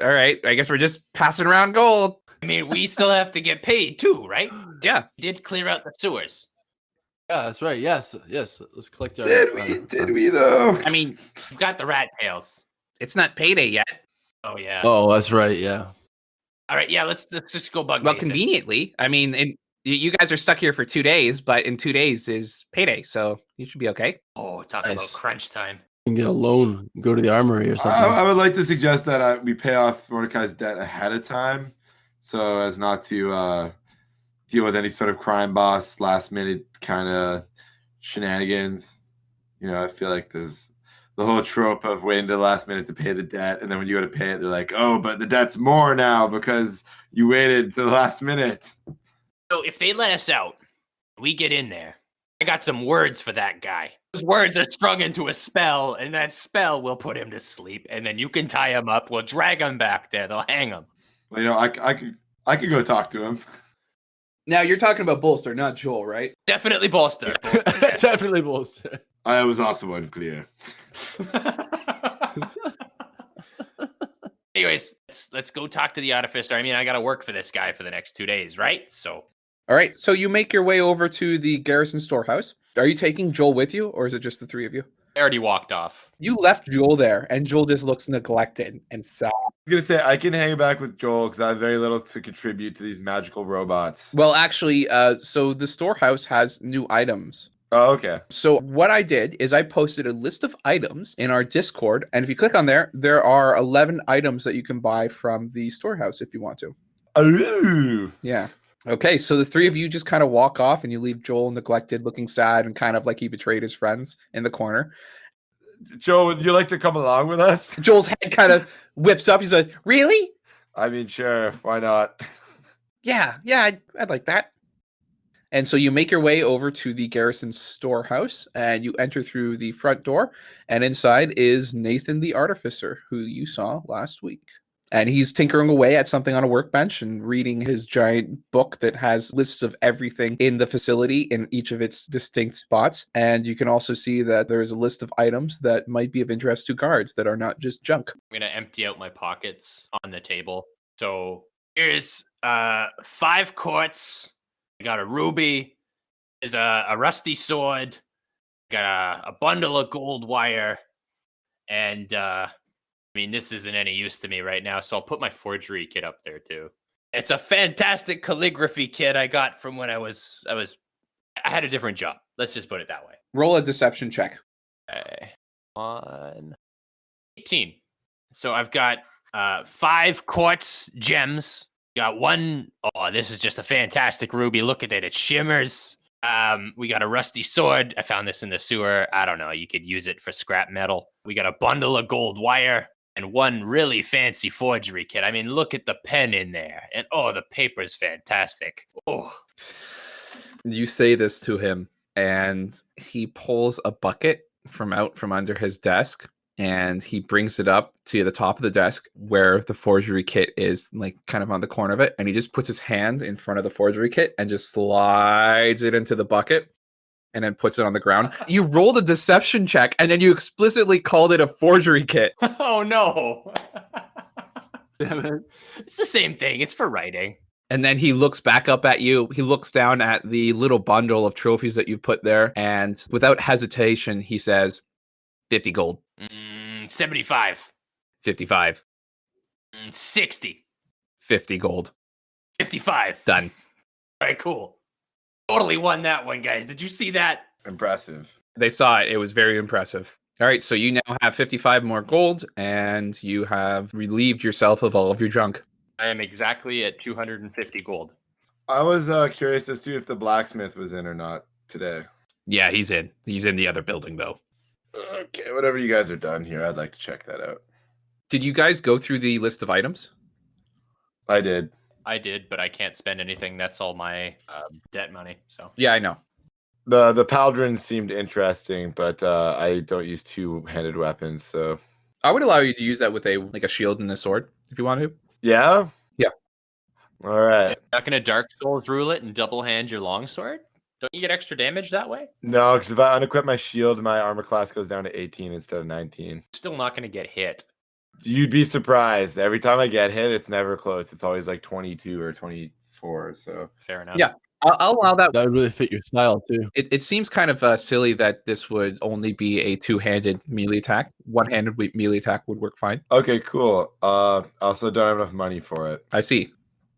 right, I guess we're just passing around gold. I mean, we still have to get paid too, right? Yeah. We did clear out the sewers. Yeah, that's right. Yes. Let's collect our. Did we though? I mean, We've got the rat tails. it's not payday yet. Oh yeah. Oh, that's right. Yeah. All right, yeah. Let's just go bug. Well, Nathan. conveniently, I mean, you guys are stuck here for 2 days, but in 2 days is payday, so you should be okay. Oh, talk about Nice. crunch time. You can get a loan, go to the armory or something. I would like to suggest that we pay off Mordecai's debt ahead of time, so as not to deal with any sort of crime boss last minute kind of shenanigans. I feel like there's the whole trope of waiting to the last minute to pay the debt, and then when you go to pay it, they're like, "Oh, but the debt's more now because you waited to the last minute." So if they let us out, we get in there. I got some words for that guy. Those words are strung into a spell, and that spell will put him to sleep. And then you can tie him up. We'll drag him back there. They'll hang him. Well, I could go talk to him. Now you're talking about Bolster, not Joel, right? Definitely bolster. Definitely bolster. I was also unclear. Anyways, let's go talk to the artificer. I mean, I got to work for this guy for the next 2 days, right? So All right, so you make your way over to the garrison storehouse. Are you taking Joel with you, or is it just the 3 of you? I already walked off. You left Joel there, and Joel just looks neglected and sad. I was gonna say I can hang back with Joel because I have very little to contribute to these magical robots. Well, actually, so the storehouse has new items. Oh, okay. So what I did is I posted a list of items in our Discord, and if you click on there are 11 items that you can buy from the storehouse if you want to. Ooh. Yeah. Okay, so the 3 of you just kind of walk off, and you leave Joel neglected, looking sad, and kind of like he betrayed his friends in the corner. Joe, would you like to come along with us? Joel's head kind of whips up. He's like, really? I mean, sure. Why not? Yeah, I'd like that. And so you make your way over to the garrison storehouse, and you enter through the front door, and inside is Nathan the Artificer, who you saw last week. And he's tinkering away at something on a workbench and reading his giant book that has lists of everything in the facility in each of its distinct spots. And you can also see that there is a list of items that might be of interest to guards that are not just junk. I'm going to empty out my pockets on the table. So here's 5 quartz. I got a ruby. There's a rusty sword. Got a bundle of gold wire. And I mean, this isn't any use to me right now, so I'll put my forgery kit up there too. It's a fantastic calligraphy kit I got from when I had a different job. Let's just put it that way. Roll a deception check. Okay. 18. So I've got 5 quartz gems. Got 1. Oh, this is just a fantastic ruby. Look at it. It shimmers. We got a rusty sword. I found this in the sewer. I don't know. You could use it for scrap metal. We got a bundle of gold wire and 1 really fancy forgery kit. I mean, look at the pen in there. And oh, the paper's fantastic. Oh. You say this to him, and he pulls a bucket from under his desk, and he brings it up to the top of the desk where the forgery kit is, like kind of on the corner of it, and he just puts his hand in front of the forgery kit and just slides it into the bucket and then puts it on the ground. You rolled a deception check, and then you explicitly called it a forgery kit. Oh, no. Damn it. It's the same thing. It's for writing. And then he looks back up at you. He looks down at the little bundle of trophies that you put there, and without hesitation, he says, 50 gold. 75. 55. 60. 50 gold. 55. Done. All right, cool. Totally won that one, guys. Did you see that? Impressive. They saw it. It was very impressive. All right, so you now have 55 more gold, and you have relieved yourself of all of your junk. I am exactly at 250 gold. I was curious as to if the blacksmith was in or not today. Yeah, he's in. He's in the other building, though. Okay, whatever you guys are done here, I'd like to check that out. Did you guys go through the list of items? I did. I did, but I can't spend anything. That's all my debt money. So Yeah, I know. The pauldrons seemed interesting, but I don't use 2-handed weapons, so I would allow you to use that with a shield and a sword if you want to. yeah. Yeah. All right. you're not gonna Dark Souls rule it and double hand your longsword? Don't you get extra damage that way? No, because if I unequip my shield, my armor class goes down to 18 instead of 19. Still not gonna get hit. You'd be surprised. Every time I get hit, it's never close. It's always like 22 or 24. So Fair enough. Yeah. I'll allow that. That would really fit your style too. It seems kind of silly that this would only be a 2-handed melee attack. 1-handed melee attack would work fine. okay, cool. Also don't have enough money for it. I see.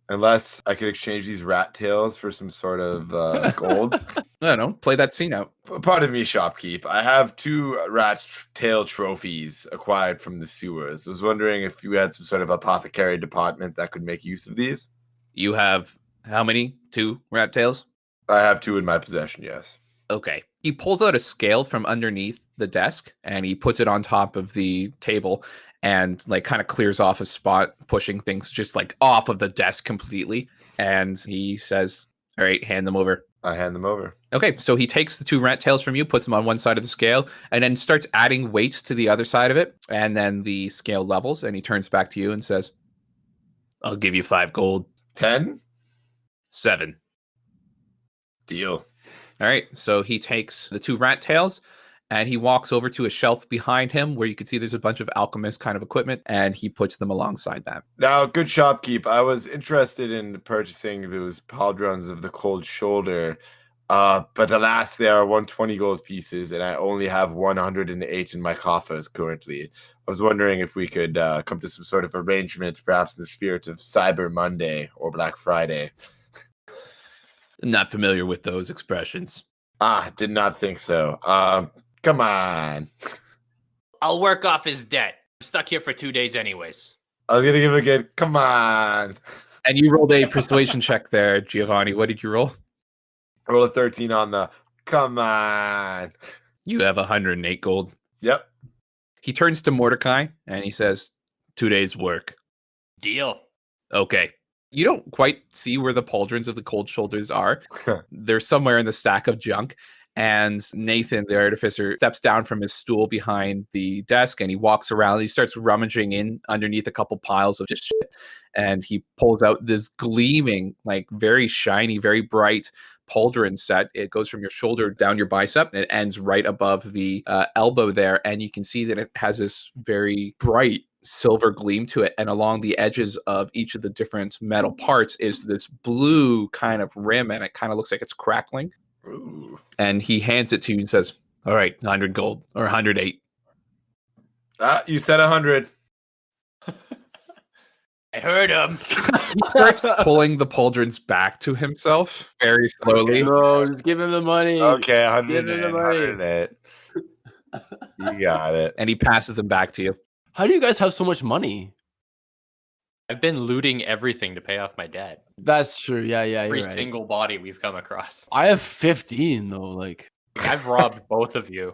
Unless I could exchange these rat tails for some sort of gold. I don't know. Play that scene out. Pardon me, shopkeep. I have 2 rat's tail trophies acquired from the sewers. I was wondering if you had some sort of apothecary department that could make use of these. You have how many? 2 rat tails? I have 2 in my possession, yes. Okay. He pulls out a scale from underneath the desk and he puts it on top of the table and like kind of clears off a spot, pushing things just like off of the desk completely. And he says, all right, hand them over. I hand them over. Okay, so he takes the 2 rat tails from you, puts them on one side of the scale, and then starts adding weights to the other side of it. And then the scale levels, and he turns back to you and says, I'll give you 5 gold. 10? 7. Deal. All right, so he takes the 2 rat tails, and he walks over to a shelf behind him where you can see there's a bunch of alchemist kind of equipment, and he puts them alongside that. Now, good shopkeep. I was interested in purchasing those pauldrons of the cold shoulder, but alas, they are 120 gold pieces, and I only have 108 in my coffers currently. I was wondering if we could come to some sort of arrangement, perhaps in the spirit of Cyber Monday or Black Friday. Not familiar with those expressions. Did not think so. Come on. I'll work off his debt. I'm stuck here for 2 days anyways. I was gonna give it a good come on. And you rolled a persuasion check there, Giovanni. What did you roll? Roll a 13 on the come on. You have 108 gold. Yep. He turns to Mordecai and he says, 2 days work. Deal. Okay. You don't quite see where the pauldrons of the cold shoulders are. They're somewhere in the stack of junk. And Nathan, the artificer, steps down from his stool behind the desk and he walks around. He starts rummaging in underneath a couple piles of just shit. And he pulls out this gleaming, like very shiny, very bright pauldron set. It goes from your shoulder down your bicep and it ends right above the elbow there. And you can see that it has this very bright silver gleam to it. And along the edges of each of the different metal parts is this blue kind of rim, and it kind of looks like it's crackling. Ooh. And he hands it to you and says, all right, 100 gold or 108. You said 100. I heard him. He starts pulling the pauldrons back to himself very slowly. No, just give him the money. Okay, 100. Give him the money. 108. You got it. And he passes them back to you. How do you guys have so much money? I've been looting everything to pay off my debt. That's true. Yeah, Every you're right. single body we've come across. I have 15 though. Like I've robbed both of you.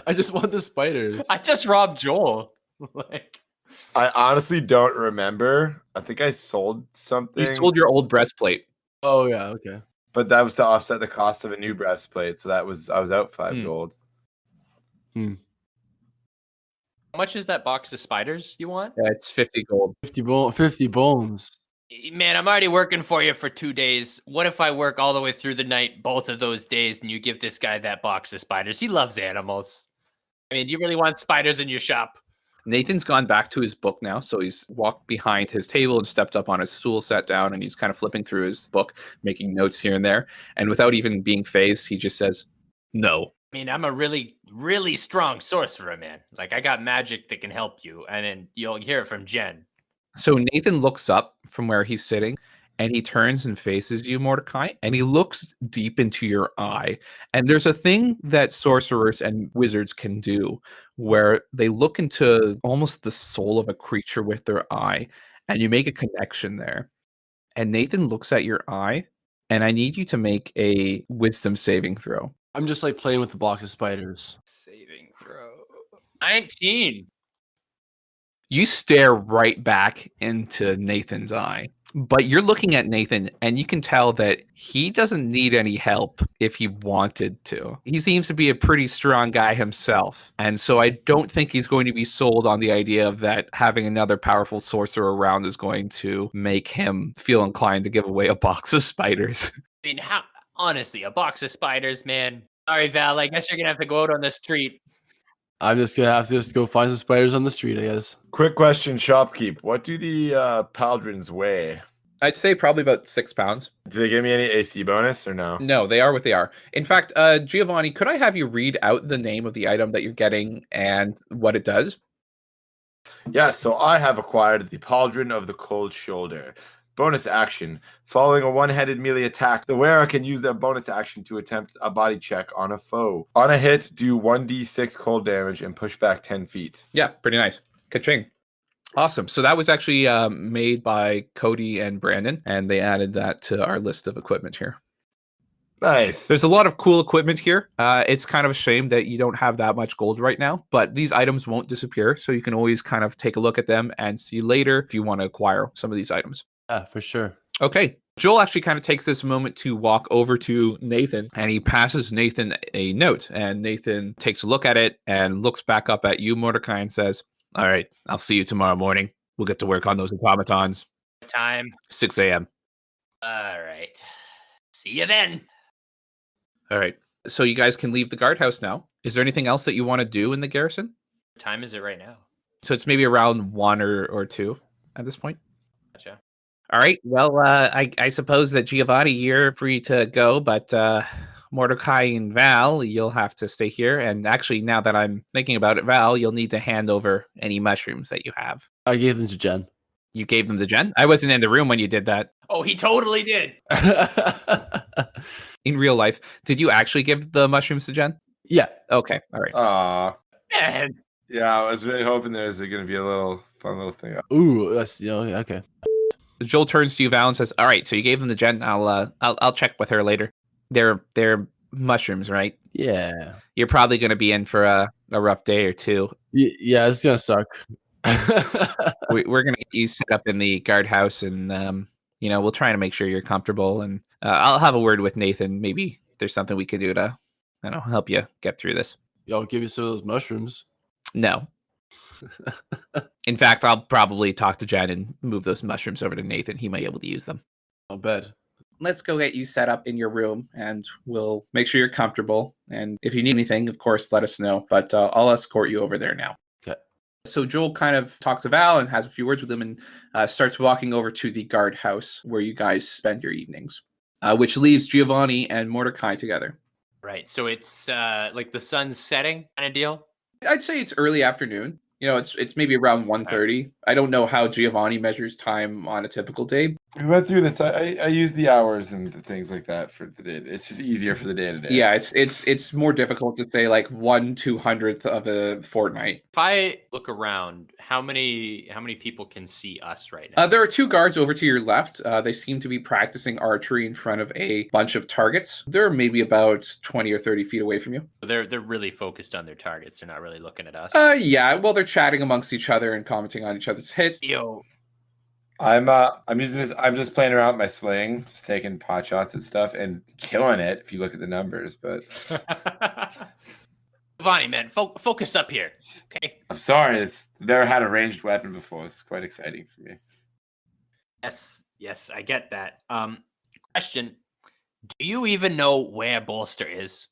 I just want the spiders. I just robbed Joel. Like, I honestly don't remember. I think I sold something. You sold your old breastplate. Oh yeah, okay. But that was to offset the cost of a new breastplate. So I was out 5 gold. how much is that box of spiders you want? Yeah, it's 50 gold. 50 bones. Man, I'm already working for you for 2 days. What if I work all the way through the night, both of those days, and you give this guy that box of spiders? He loves animals. I mean, do you really want spiders in your shop? Nathan's gone back to his book now, so he's walked behind his table and stepped up on his stool, sat down, and he's kind of flipping through his book, making notes here and there. And without even being phased, he just says, no. I mean, I'm a really, really strong sorcerer, man. Like, I got magic that can help you, and then you'll hear it from Jen. So Nathan looks up from where he's sitting, and he turns and faces you, Mordecai, and he looks deep into your eye. And there's a thing that sorcerers and wizards can do where they look into almost the soul of a creature with their eye, and you make a connection there. And Nathan looks at your eye, and I need you to make a wisdom saving throw. I'm just like playing with the box of spiders. Saving throw. 19. You stare right back into Nathan's eye, but you're looking at Nathan and you can tell that he doesn't need any help if he wanted to. He seems to be a pretty strong guy himself. And so I don't think he's going to be sold on the idea of that having another powerful sorcerer around is going to make him feel inclined to give away a box of spiders. I mean, honestly, a box of spiders, man. Sorry, Val. I guess you're going to have to go out on the street. I'm just gonna have to just go find some spiders on the street, I guess. Quick question, shopkeep. What do the pauldrons weigh? I'd say probably about 6 pounds. Do they give me any AC bonus or no? No, they are what they are. In fact, Giovanni, could I have you read out the name of the item that you're getting and what it does? Yeah, so I have acquired the Pauldron of the Cold Shoulder. Bonus action. Following a one-headed melee attack, the wearer can use their bonus action to attempt a body check on a foe. On a hit, do 1d6 cold damage and push back 10 feet. Yeah, pretty nice. Ka-ching. Awesome. So that was actually made by Cody and Brandon, and they added that to our list of equipment here. Nice. There's a lot of cool equipment here. It's kind of a shame that you don't have that much gold right now, but these items won't disappear, so you can always kind of take a look at them and see later if you want to acquire some of these items. Yeah, for sure. Okay. Joel actually kind of takes this moment to walk over to Nathan, and he passes Nathan a note, and Nathan takes a look at it and looks back up at you, Mordecai, and says, all right, I'll see you tomorrow morning. We'll get to work on those automatons. Time. 6 a.m. All right. See you then. All right. So you guys can leave the guardhouse now. Is there anything else that you want to do in the garrison? What time is it right now? So it's maybe around 1 or 2 at this point. Gotcha. All right. Well, I suppose that Giovanni, you're free to go, but Mordecai and Val, you'll have to stay here. And actually, now that I'm thinking about it, Val, you'll need to hand over any mushrooms that you have. I gave them to Jen. You gave them to Jen? I wasn't in the room when you did that. Oh, he totally did. In real life, did you actually give the mushrooms to Jen? Yeah. Okay. All right. Aw. Man. Yeah, I was really hoping there's going to be a fun little thing. Ooh, that's okay. Joel turns to you, Val, and says, "All right, so you gave them to Jen. I'll check with her later. They're mushrooms, right? Yeah. You're probably going to be in for a rough day or two. Yeah, it's gonna suck. We're going to get you set up in the guardhouse, and we'll try to make sure you're comfortable. And I'll have a word with Nathan, maybe there's something we could do to, help you get through this. Y'all give you some of those mushrooms. No. In fact, I'll probably talk to Jen and move those mushrooms over to Nathan. He might be able to use them. I'll bet. Let's go get you set up in your room, and we'll make sure you're comfortable. And if you need anything, of course, let us know. But I'll escort you over there now. Okay. So Joel kind of talks to Val and has a few words with him and starts walking over to the guardhouse where you guys spend your evenings, which leaves Giovanni and Mordecai together. Right. So it's like the sun's setting kind of deal. I'd say it's early afternoon. It's maybe around 1:30. I don't know how Giovanni measures time on a typical day. We went through this. I use the hours and the things like that for the day. It's just easier for the day to day. Yeah, it's more difficult to say like 1/200th of a fortnight. If I look around, how many people can see us right now? There are 2 guards over to your left. They seem to be practicing archery in front of a bunch of targets. They're maybe about 20 or 30 feet away from you. They're really focused on their targets. They're not really looking at us. Yeah. Well, they're chatting amongst each other and commenting on each other's hits. Yo, I'm using this. I'm just playing around with my sling, just taking pot shots and stuff, and killing it. If you look at the numbers, but Giovanni, man, focus up here. Okay. I'm sorry. It's never had a ranged weapon before. It's quite exciting for me. Yes, I get that. Question: do you even know where Bolster is?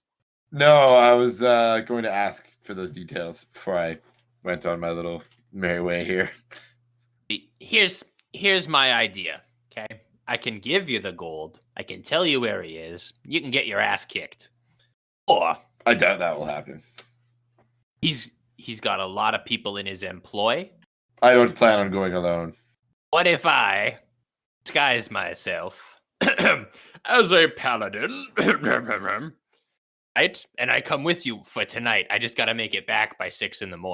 No, I was going to ask for those details before I went on my little merry way here. Here's my idea. Okay, I can give you the gold. I can tell you where he is. You can get your ass kicked. Or I doubt that will happen. he's got a lot of people in his employ. I don't plan on going alone. What if I disguise myself as a paladin? Right? And I come with you for tonight. I just gotta make it back by 6 a.m.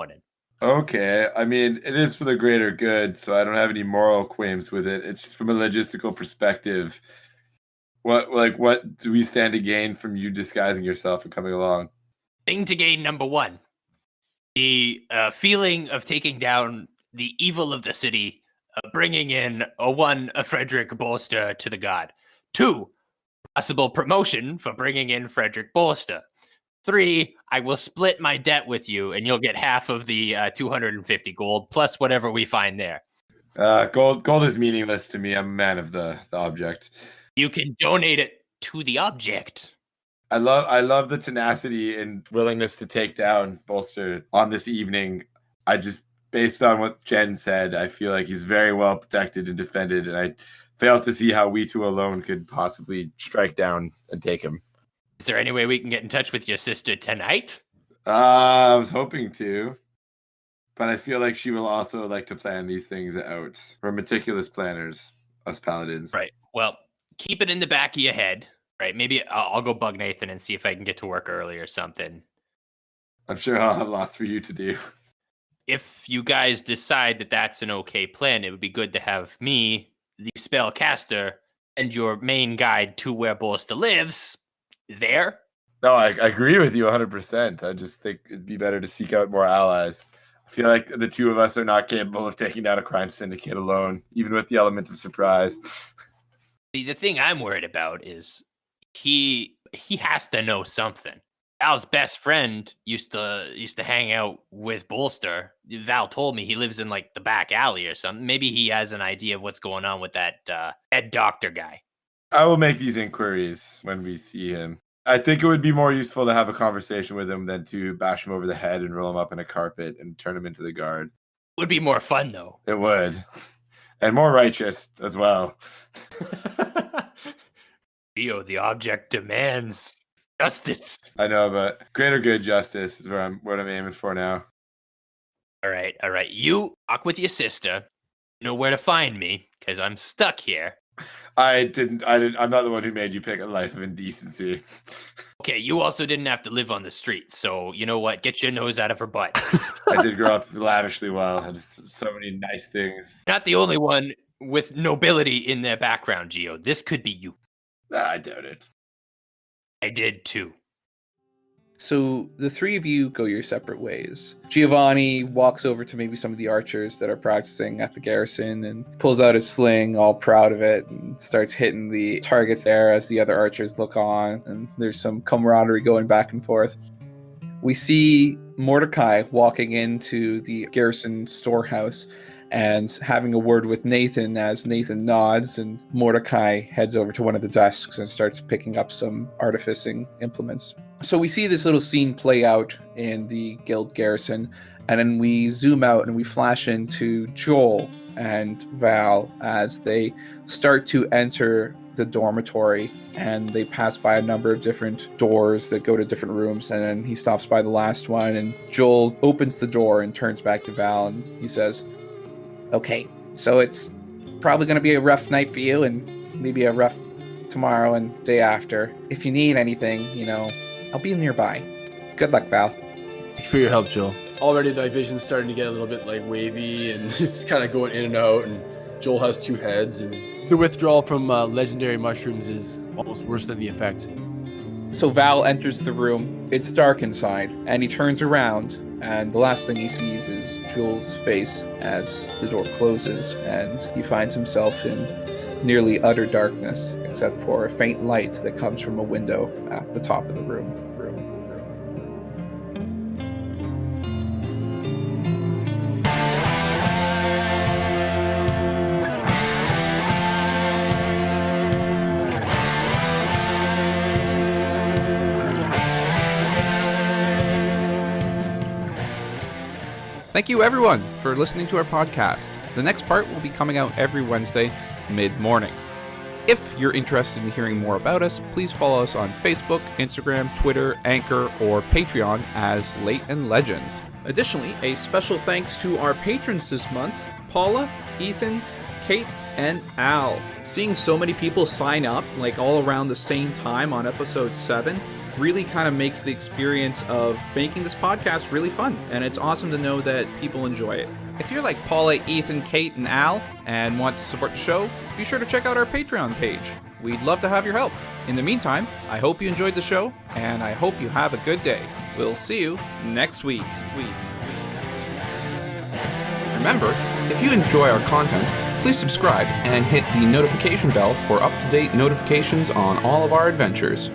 Okay, I mean, it is for the greater good, so I don't have any moral claims with it. It's just from a logistical perspective. What do we stand to gain from you disguising yourself and coming along? Thing to gain number 1. The feeling of taking down the evil of the city, bringing in a Frederick Bolster to the god. 2, possible promotion for bringing in Frederick Bolster. 3, I will split my debt with you, and you'll get half of the 250 gold plus whatever we find there. Gold is meaningless to me. I'm a man of the object. You can donate it to the object. I love the tenacity and willingness to take down Bolster on this evening. I just, based on what Jen said, I feel like he's very well protected and defended, and I fail to see how we 2 alone could possibly strike down and take him. Is there any way we can get in touch with your sister tonight? I was hoping to, but I feel like she will also like to plan these things out. We're meticulous planners, us paladins. Right. Well, keep it in the back of your head. Right. Maybe I'll go bug Nathan and see if I can get to work early or something. I'm sure I'll have lots for you to do. If you guys decide that that's an okay plan, it would be good to have me, the spellcaster, and your main guide to where Bolster lives there. No, I agree with you 100%. I just think it'd be better to seek out more allies. I feel like the 2 of us are not capable of taking down a crime syndicate alone, even with the element of surprise. See, the thing I'm worried about is he has to know something. Val's best friend used to hang out with Bolster. Val told me he lives in like the back alley or something. Maybe he has an idea of what's going on with that head doctor guy. I will make these inquiries when we see him. I think it would be more useful to have a conversation with him than to bash him over the head and roll him up in a carpet and turn him into the guard. Would be more fun though. It would. And more righteous as well. Rio, the object demands justice. I know, but greater good justice is what I'm aiming for now. All right. You talk with your sister. You know where to find me, because I'm stuck here. I'm not the one who made you pick a life of indecency. Okay, you also didn't have to live on the street, so you know what? Get your nose out of her butt. I did grow up lavishly well. I had so many nice things. Not the only one with nobility in their background, Gio. This could be you. I doubt it. I did too. So the three of you go your separate ways. Giovanni walks over to maybe some of the archers that are practicing at the garrison and pulls out his sling, all proud of it, and starts hitting the targets there as the other archers look on, and there's some camaraderie going back and forth. We see Mordecai walking into the garrison storehouse and having a word with Nathan as Nathan nods, and Mordecai heads over to one of the desks and starts picking up some artificing implements. So we see this little scene play out in the guild garrison, and then we zoom out and we flash into Joel and Val as they start to enter the dormitory, and they pass by a number of different doors that go to different rooms, and then he stops by the last one, and Joel opens the door and turns back to Val, and he says, "Okay, so it's probably going to be a rough night for you, and maybe a rough tomorrow and day after. If you need anything, I'll be nearby. Good luck, Val." Thank you for your help, Joel. Already my vision's starting to get a little bit wavy and just kind of going in and out, and Joel has two heads, and the withdrawal from legendary mushrooms is almost worse than the effect. So Val enters the room. It's dark inside, and he turns around, and the last thing he sees is Joel's face as the door closes, and he finds himself in nearly utter darkness, except for a faint light that comes from a window at the top of the room. Thank you, everyone, for listening to our podcast. The next part will be coming out every Wednesday, mid-morning. If you're interested in hearing more about us, please follow us on Facebook, Instagram, Twitter, Anchor, or Patreon as Leighton Legends. Additionally, a special thanks to our patrons this month, Paula, Ethan, Kate, and Al. Seeing so many people sign up, all around the same time on episode 7, really kind of makes the experience of making this podcast really fun, and it's awesome to know that people enjoy it. If you're like Paula, Ethan, Kate, and Al and want to support the show, be sure to check out our Patreon page. We'd love to have your help. In the meantime, I hope you enjoyed the show, and I hope you have a good day. We'll see you next week. Remember, if you enjoy our content, please subscribe and hit the notification bell for up-to-date notifications on all of our adventures.